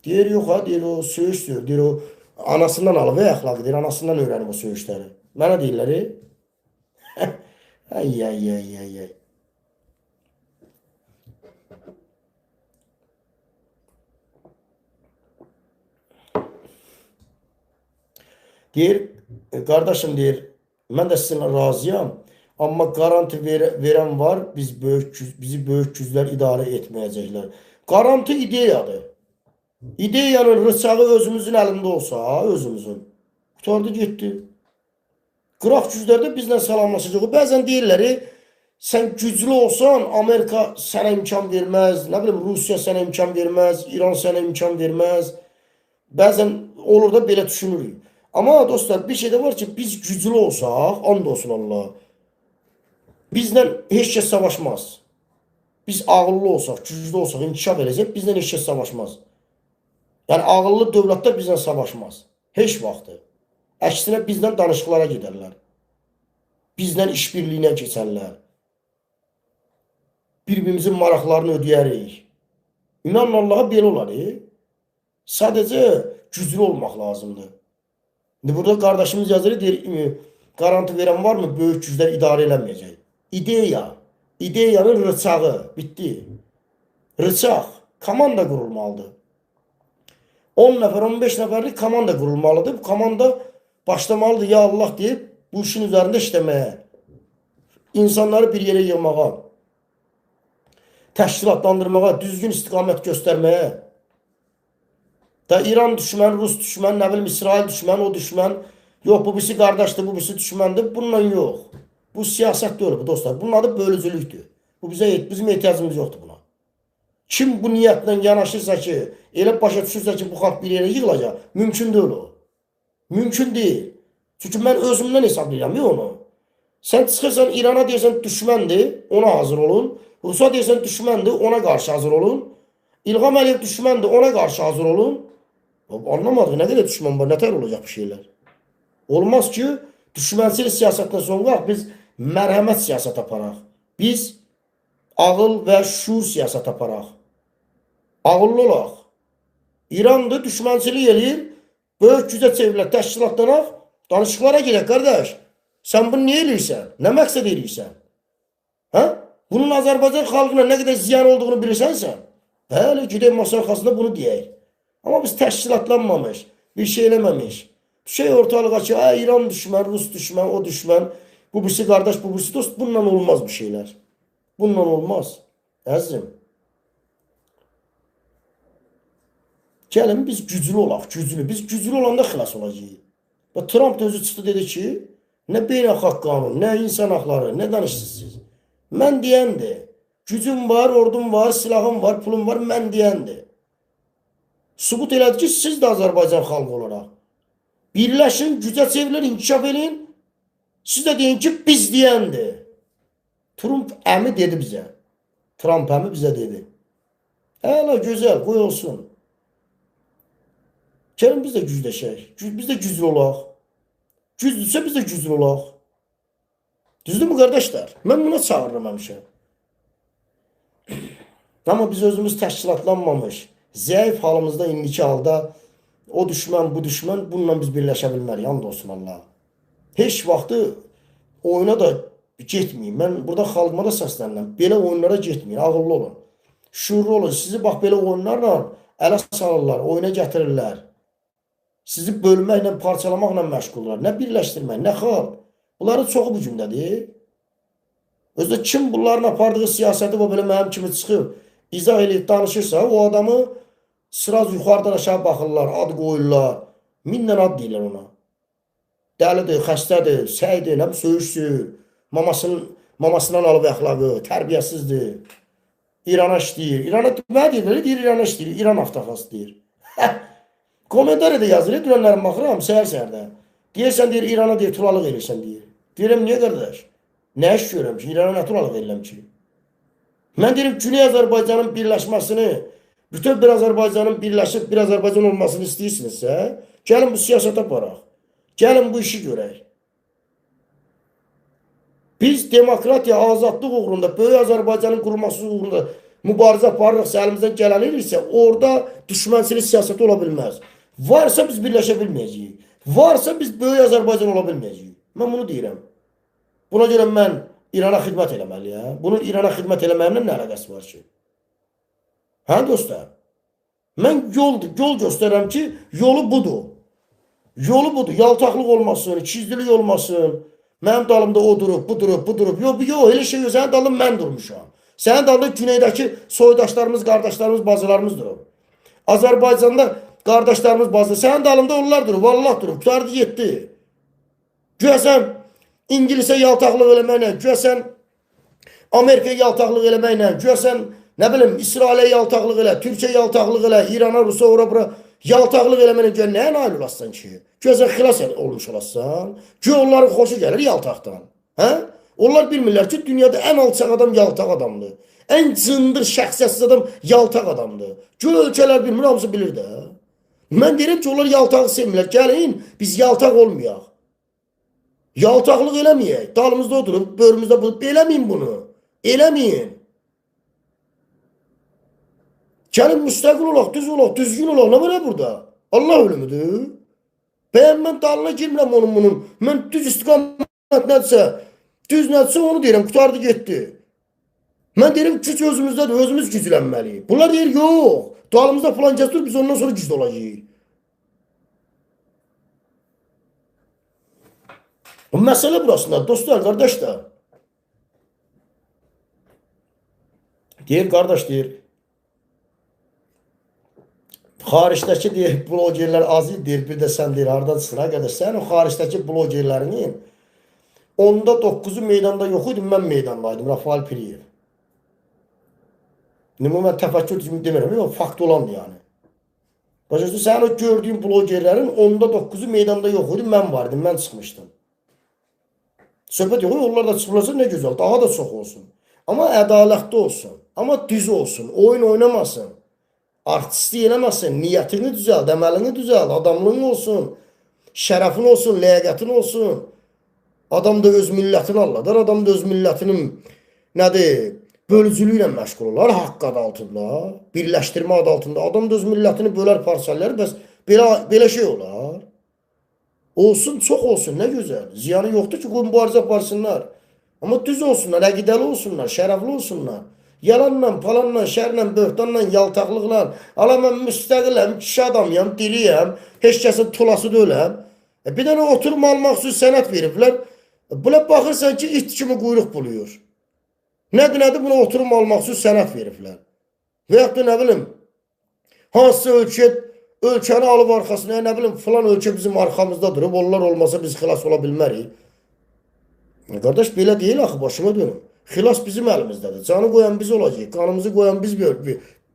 Deyir, yox ha, deyir, o söyüşdür. Deyir, o anasından alıb, əxlaqı deyir, anasından öyrənib o söyüşləri. Mənə deyirlər, ay. Deyir, qardaşım deyir, mən də sizinlə razıyam, amma garanti verən var, bizi böyük güclər idarə etməyəcəklər. Garanti ideyadır. İdeyanın rıçağı özümüzün əlində olsa, özümüzün, qutardı getdi. Qıraq güclər də bizlə salamlaşacaq. Bəzən deyirlər, sən güclü olsan, Amerika sənə imkan verməz, nə bilim, Rusiya sənə imkan verməz, İran sənə imkan verməz. Bəzən olur da belə düşünürük. Amma dostlar, bir şey də var ki, biz güclü olsaq, and olsun Allah, bizlə heç kəs savaşmaz. Biz ağıllı olsaq, güclü olsaq, inkişaf edəcək, bizlə heç kəs savaşmaz. Yəni, ağıllı dövlətlər bizlə savaşmaz. Heç vaxtı. Əksinə bizlə danışıqlara gedərlər. Bizlə işbirliyinə keçərlər. Bir-birimizin maraqlarını ödəyərik. İnanın Allaha belə olar. Sadəcə güclü olmaq lazımdır. İndi burada qardaşımız yazır, deyir, garanti verən var mı? Böyük güclər idarə eləməyəcək. İdeya, ideyanın rıçağı, bitdi. Rıçaq, komanda qurulmalıdır. 10 nəfər, 15 nəfərlik komanda qurulmalıdır. Bu komanda başlamalıdır, ya Allah deyib, bu işin üzərində işləməyə. İnsanları bir yerə yığmağa, təşkilatlandırmağa, düzgün istiqamət göstərməyə. Da İran düşmən, Rus düşmən, nə bilim, İsrail düşmən, o düşmən. Yox, bu birisi qardaşdır, bu birisi düşməndir. Bununla yox. Bu siyasət deyil bu dostlar. Bunun adı bölücülükdür. Bu bizim ehtiyacımız yoxdur buna. Kim bu niyyətlə yanaşırsa ki, elə başa düşürsə ki, bu xalq bir yerə yığılacaq, mümkün deyil o. Mümkün deyil. Çünki mən özümdən hesablayıram onu. Sən çıxırsan İrana deyirsən düşməndir, ona hazır olun. Rusa deyirsən düşməndir, ona qarşı hazır olun. İlham Əliyev düşməndir, ona qarşı hazır olun. Anlamadık, nə qədər düşmən var, nətər olacaq bir şeylər. Olmaz ki, düşmənçilik siyasətdən sonra biz mərhəmət siyasət aparaq. Biz ağıl və şuur siyasət aparaq. Ağıllı olaq. İrandır, düşmənçilik eləyir, böyük gücə çevrilir, təşkilatlanaq, danışıqlara gedək, qardaş. Sən bunu niyə eləyirsən? Nə məqsəd eləyirsən? Bunun Azərbaycan xalqına nə qədər ziyan olduğunu bilirsən sən? Bəli, gedək masa arxasında bunu deyək. Amma biz təşkilatlanmamış, bir şey eləməmiş. Şey ortalığa ki, İran düşmən, Rus düşmən, o düşmən, bu birisi qardaş, bu birisi dost, bununla olmaz bir şeylər. Bununla olmaz. Əzizim. Gəlin biz güclü olaq, güclü. Biz güclü olanda xilas olacağıq. Və Trump da özü çıxdı dedi ki, nə beynəlxalq qanun, nə insan haqları, nə danışırsınız siz? Mən deyəndir. Gücüm var, ordum var, silahım var, pulum var, mən deyəndir. Subut elədi ki, siz də Azərbaycan xalqı olaraq. Birləşin, gücə çevrilir, inkişaf edin. Siz də deyin ki, biz deyəndir. Trump əmi dedi bizə. Trump əmi bizə dedi. Hələ gözəl, qoy olsun. Gəlin biz də gücləşək. Biz də güclü olaq. Güclüsə biz də güclü olaq. Düzdür mü qardaşlar? Mən buna çağırıram həmişə. Amma biz özümüz təşkilatlanmamış, zəif halımızda indiki halda o düşmən, bu düşmən, bununla biz birləşə bilmərik. And olsun Allah. Heç vaxtı oyuna da getməyin. Mən burada xalqıma da səslənirəm. Belə oyunlara getməyin. Ağıllı olun. Şuurlu olun. Sizi bax belə oyunlarla ələ salırlar, oyuna gətirirlər. Sizi bölməklə, parçalamaqla məşğullar. Nə birləşdirmək, nə xalq. Bunların çoxu bu gündədir. Özdə kim bunların apardığı siyasəti və belə mənim kimi çıxıb, izah eləyib danışırsa, o adamı sıraz yuxarıdan aşağı baxırlar, ad qoyurlar. Minlə ad deyirlər ona. Dəlidir, xəstədir, səydir, nə söyüşsür, mamasından alıb əxlaqı, tərbiyəsizdir. İrana işləyir. İrana nə deyirlər? Deyir, İrana işləyir. İran avtoxası deyir. Komentariyada yazır, dünənlərin baxıram, səhər-səhərdə. Deyirsən, deyir, İrana deyir, tulalıq eləyirsən, deyir. Deyirəm, niyə qardaş? Nə iş görürəm ki, İrana nə tulalıq eləyirəm ki? Mən deyirəm, Güney Azərbaycanın birləşməsini, bütün bir Azərbaycanın birləşib bir Azərbaycan olmasını istəyirsinizsə, gəlin bu siyasətə aparaq. Gəlin bu işi görək. Biz demokratiya, azadlıq uğrunda, böyük Azərbaycanın qurulması uğrunda mübarizə aparırıqsa, əlimizdən gələn elirsə, orada düşmənçilik siyasəti ola bilməz. Varsa biz birləşə bilməyəcəyik. Varsa biz böyük Azərbaycan ola bilməyəcəyik. Mən bunu deyirəm. Buna görə mən İrana xidmət eləməliyəm. Bunun İrana xidmət eləməyimlə nə əlaqəsi var ki? Hə dostlar? Mən yol göstərəm ki, yolu budur. Yolu budur. Yaltaqlıq olmasın, ikiyüzlülük olmasın. Mənim dalımda o durub, bu durub, bu durub. Yox, elə şey yox. Sənin dalında mən durmuşam. Sənin dalında güneydəki soydaşlarımız, qardaşlarımız, bacılarımız durub. Azərbaycanda qardaşlarımız, bacılarımız. Sənin dalında onlar durub, Allah durub. Qutardı, yetdi. Güya İngilisə yaltaqlıq eləməklə, güya Amerikaya yaltaqlıq eləməklə, güya nə bilim, İsrailə yaltaqlıq elə, Türkiyə yaltaqlıq elə, İrana, Rusa, ora-bura yaltaqlıq eləməklə güya nəyə nail olasın ki? Güya xilas olmuş olasın. Güya onların xoşu gəlir yaltaqdan. Hə? Onlar bilmirlər ki, dünyada ən alçaq adam yaltaq adamdır. Ən cındır, şəxsiyyətsiz adam yaltaq adamdır. Güya ölkələr bilmir, hamısı bilir də. Mən deyirəm ki, onlar yaltağı sevmirlər. Gəlin, biz yaltaq olmayaq. Yaltaqlıq eləməyək. Dalımızda oturub, bölümüzdə bulub, eləməyin bunu. Eləməyin. Gəlin, müstəqil olaq, düz olaq, düzgün olaq. Nə var burada? Allah ölümüdür. Mən dalına girmirəm onun bunun. Mən düz istiqamət nədirsə, onu deyirəm, qutardı, getdi. Mən deyirəm, güc özümüzdədir, özümüz güclənməliyik. Bunlar deyir, yox. Dalımızda falan gəzdir, biz ondan sonra güclü olacağıq. Bu məsələ burasında, dostlar, qardaşlar. Deyir, qardaş deyir, xaricdəki deyir, blogerlər az deyir, bir də sən deyir, haradan sıra qədər, sən o xaricdəki blogerlərinin onda 9-u meydanda yox idim, mən meydandaydım, Rafael Piriyev. Mən təfəkkür kimi demirəm, yox, fakt olandı yəni. Başa sən o gördüyün blogerlərin onda 9-u meydanda yox idim, mən vardım, mən çıxmışdım. Söhbət yox, onlar da çıxılırsa nə gözəl, daha da çox olsun. Amma ədalətli olsun, amma düz olsun, oyun oynamasın, artistlik eləməsin, niyyətini düzəld, əməlini düzəld, adamlığın olsun, şərəfin olsun, ləyaqətin olsun. Adam da öz millətini alladar, adam da öz millətinin nədir, bölücülüklə məşğul olar, haqq adı altında, birləşdirmə adı altında. Adam da öz millətini bölər parçalar, bəs belə şey olar. Olsun, çox olsun, nə gözəl. Ziyanı yoxdur ki, qoy mübarizə aparsınlar. Amma düz olsunlar, əqidəli olsunlar, şərəfli olsunlar. Yalanla, palanla, şərlə, böhtanla, yaltaqlıqla. Ala mən müstəqiləm, kişi adamıyam, diriyəm, heç kəsin tulası döləm. Bir dənə oturma almaq üçün sənət veriblər. Buna baxırsan ki, it kimi quyruq buluyor. Nədir, buna oturma almaq üçün sənət veriblər. Və yaxud da nə bilim, hansısa ölkəni alıb arxasına, nə bilim, filan ölkə bizim arxamızda durub, onlar olmasa biz xilas ola bilmərik. Qardaş, belə deyil axı, başıma dönüm. Xilas bizim əlimizdədir. Canı qoyan biz olacaq, qanımızı qoyan biz,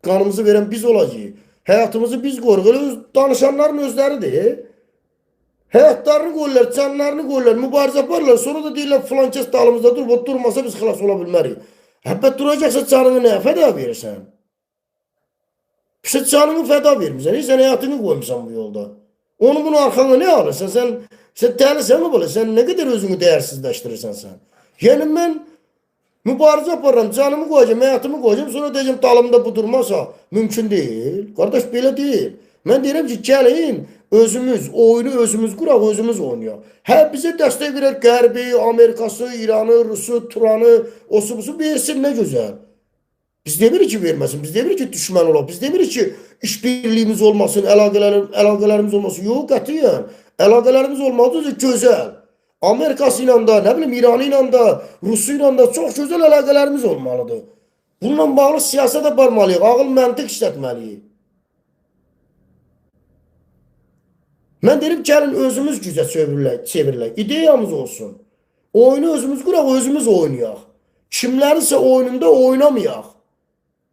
qanımızı verən biz olacaq. Həyatımızı biz qoruq. Elə danışanların özləridir. Həyatlarını qoyurlar, canlarını qoyurlar, mübarizə aparırlar. Sonra da deyirlər filan kəs dalımızda durub, o durmasa biz xilas ola bilmərik. Həbbət duracaqsa canını nəyə fəda verirsən? Pişə canını fəda vermirsən. Sən həyatını qoymuşsan bu yolda. Onu bunu arxana nə alırsan? Sən dəlisən mi belə? Sən nə qədər özünü dəyərsizləşdirirsən sən? Yəni mən mübarizə aparıram, canımı qoyacağım, həyatımı qoyacağım, sonra deyəcəm dalımda bu durmasa mümkün deyil. Qardaş belə deyil. Mən deyirəm ki, gəlin özümüz, oyunu özümüz quraq, özümüz oynayaq. Hə, bizə dəstək verər Qərbi, Amerikası, İranı, Rusu, Turanı, osu busu versin, nə gözəl. Biz demirik ki, verməsin, biz demirik ki, düşmən olaq, biz demirik ki, işbirliyimiz olmasın, əlaqələrimiz olmasın. Yox, qətiyyən, əlaqələrimiz olmalıdır, gözəl. Amerikası ilə də, nə bilim, İranı ilə də, Rusu ilə də çox gözəl əlaqələrimiz olmalıdır. Bununla bağlı siyasət aparmalıyıq, ağıl, məntiq işlətməliyik. Mən deyirəm, gəlin özümüz gücə çevirilək, ideyamız olsun. Oyunu özümüz quraq, özümüz oynayaq. Kimlərinsə oyununda oynamayaq.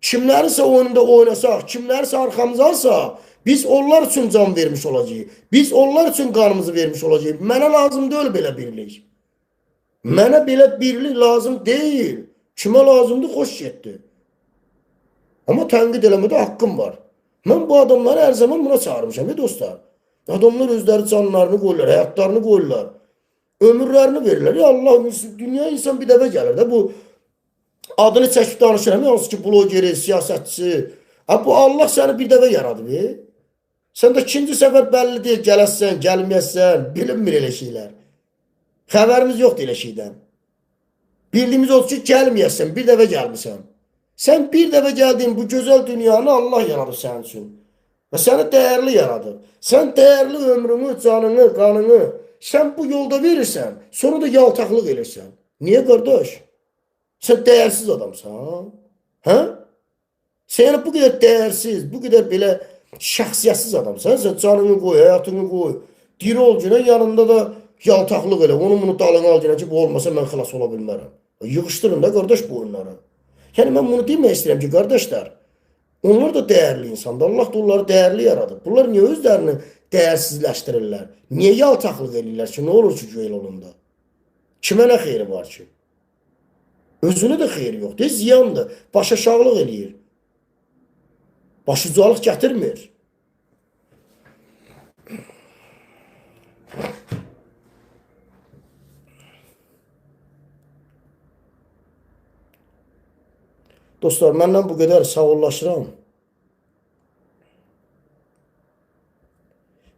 Kimlərinsə oyununda oynasaq, kimlərinsə arxamıza alsaq, biz onlar üçün can vermiş olacağıq. Biz onlar üçün qanımızı vermiş olacağıq. Mənə lazım deyil belə birlik. Mənə belə birlik lazım deyil. Kimə lazımdır, xoş getdi. Amma tənqid eləmədə haqqım var. Mən bu adamları hər zaman buna çağırmışam, dostlar. Adamlar özləri canlarını qoyurlar, həyatlarını qoyurlar. Ömürlərini verirlər. Ya Allah, dünya insan bir dəfə gəlir də. Bu adını çəkib danışıram. Hansı ki, blogeri, siyasətçisi. Bu Allah səni bir dəfə yaradıb. Sən də ikinci səfər bəlli deyil, gələsən, gəlməyəsən. Bilinmir elə şeylər. Xəbərimiz yoxdur elə şeydən. Bildiyimiz olsun ki, gəlməyəsən, bir dəfə gəlmirsən. Sən bir dəfə gəldiyin bu gözəl dünyanı Allah yaradıb sənin üçün. Və səni dəyərli yaradıb. Sən dəyərli ömrünü, canını, qanını sən bu yolda verirsən, sonra da yaltaqlıq edirsən. Niyə qardaş? Sən dəyərsiz adamsan. Hə? Sən bu qədər dəyərsiz, bu qədər belə şəxsiyyətsiz adamsan. Sən canını qoy, həyatını qoy. Diri ol günə, yanında da yaltaqlıq elə. Onu bunu dalına al günə ki, bu olmasa mən xilas ola bilmərəm. Yığışdırın da qardaş bu oyunları. Yəni mən bunu demək istəyirəm ki, qardaşlar, onlar da dəyərli insandır. Allah da onları dəyərli yaradıb. Bunlar niyə özlərini dəyərsizləşdirirlər? Niyə yaltaqlıq edirlər ki, nə olur ki, göy olunda? Kimə nə xeyri var ki? Özünə də xeyri yoxdur, ziyandır. Başaşağılıq eləyir. Başucalıq gətirmir. Dostlar, məndən bu qədər sağollaşıram.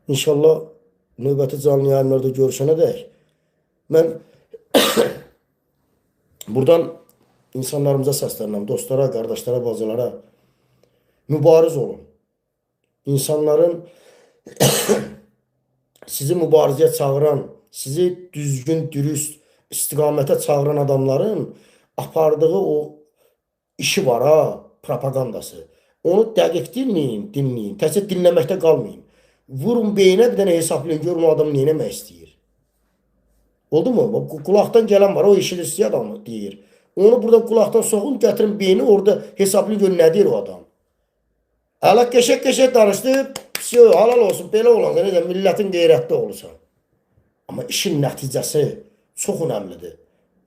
İnşallah növbəti canlı yayınlarda görüşənə dək. Mən buradan insanlarımıza səslənirəm, dostlara, qardaşlara, bacılara. Mübariz olun. İnsanların sizi mübarizəyə çağıran, sizi düzgün, dürüst istiqamətə çağıran adamların apardığı o işi var ha, propagandası. Onu dəqiq dinləyin. Təkcə dinləməkdə qalmayın. Vurun beyinə bir dənə hesablayın, görün o adam neyləmək istəyir. Oldu mu? Qulaqdan gələn var, o eşidir adamı deyir. Onu buradan qulaqdan soxun, gətirin beyni, orada hesablayın, görün nə deyir o adam. Hələ qəşək danışdı, halal olsun, belə olan, millətin qeyrətli olursan. Amma işin nəticəsi çox önəmlidir.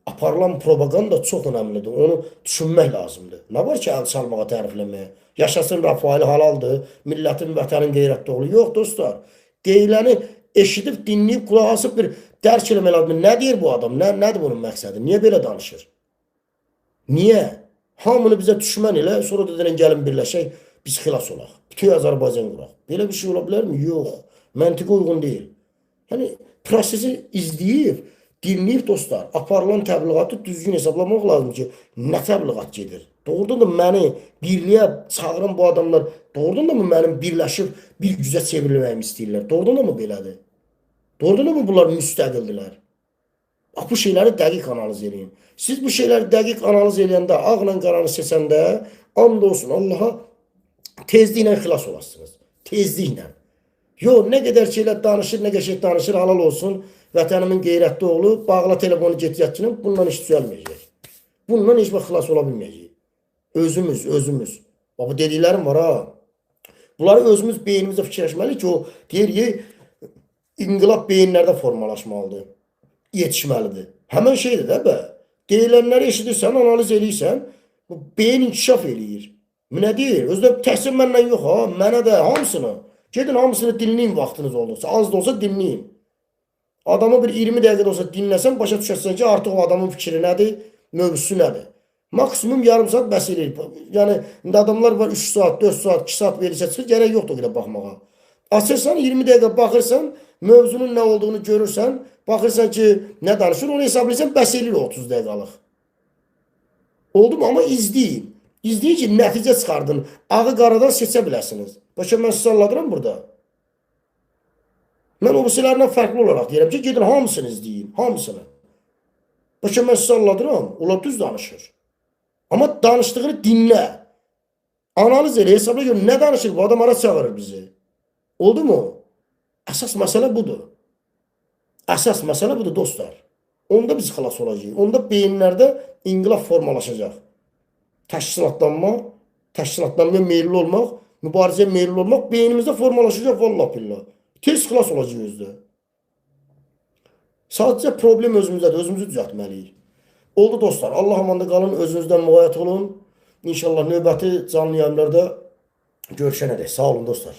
Aparılan propaganda çox önəmlidir. Onu düşünmək lazımdır. Nə var ki, əl çalmağa, tərifləməyə? Yaşasın Rafaeli halaldır, millətin, vətənin qeyrətli olur. Yox, dostlar. Deyiləni eşidib, dinləyib, qulaq asıb bir dərk eləmək lazımdır. Nə deyir bu adam? Nədir bunun məqsədi? Niyə belə danışır? Niyə? Hamını bizə düşmən elə, sonra da deyilən gəlin birləşək, biz xilas olaq. Bütün Azərbaycan quraq. Belə bir şey ola bilərmi? Yox. Məntiqə uyğun deyil. Yəni, prosesi izləyib, dinləyib dostlar, aparılan təbliğatı düzgün hesablamaq lazım ki, nə təbliğat gedir? Doğrudan da məni birliyə çağıran bu adamlar, doğrudan da mı mənim birləşib bir gücə çevrilməyimi istəyirlər? Doğrudan da mı belədir? Doğrudan da mı bunlar müstəqildilər? Bu şeyləri dəqiq analiz edin. Siz bu şeyləri dəqiq analiz edəndə, ağla qaranı seçəndə, and olsun Allaha tezliklə xilas olasınız. Tezliklə. Yox, nə qədər şeylər danışır, nə qəşək danışır, halal olsun. Vətənimin qeyrətli oğlu, bağla telefonu getiyətçinin, bundan iş düzəlməyəcək. Bundan heç vaxt xilas ola bilməyəcək. Özümüz. Bu dediklərim var ha. Bunları özümüz beynimizdə fikirləşməliyik ki, o deyir ki, İnqilab beyinlərdə formalaşmalıdır. Yetişməlidir. Həmən şeydir də bə. Deyilənləri eşidirsən, analiz eləyirsən, bu beyin inkişaf eləyir. Bu nə deyir? Özdə təhsil məndən yox ha, mənə də hamısını. Gedin hamısını dinləyin vaxtınız olduqca. Az da olsa dinləyin. Adamı bir 20 dəqiqə də olsa dinləsən, başa düşərsən ki, artıq o adamın fikri nədir, mövzusu nədir. Maksimum yarım saat bəs eləyir. Yəni, indi adamlar var 3 saat, 4 saat, 2 saat verirsə çıxır, gərək yoxdur o qədər baxmağa. Açırsan 20 dəqiqə baxırsan, mövzunun nə olduğunu görürsən, baxırsan ki, nə danışır, onu hesablayırsan, bəs eləyir 30 dəqiqəlıq. Oldu mu? Amma izləyin. İzləyin ki, nəticə çıxardın. Ağı qaradan seçə biləsiniz. Başa mən sizi anladıram burada. Mən o birisilərdən fərqli olaraq deyirəm ki, gedin hamısını izləyin, hamısını. Başa mən sizi anladıram, onlar düz danışır. Amma danışdığını dinlə. Analiz elə, hesabla gör, nə danışır bu adam, ara çağırır bizi. Oldu mu? Əsas məsələ budur. Əsas məsələ budur dostlar. Onda biz xilas olacağıq. Onda beyinlərdə inqilab formalaşacaq. Təşkilatlanmaya meyilli olmaq, mübarizəyə meyilli olmaq beynimizdə formalaşacaq vallah billah. Tez xilas olacaq özdə. Sadəcə problem özümüzdədir, özümüzü düzəltməliyik. Oldu dostlar, Allah amanda qalın, özünüzdən müğayət olun. İnşallah növbəti canlı yayımlarda görüşənədək. Sağ olun dostlar.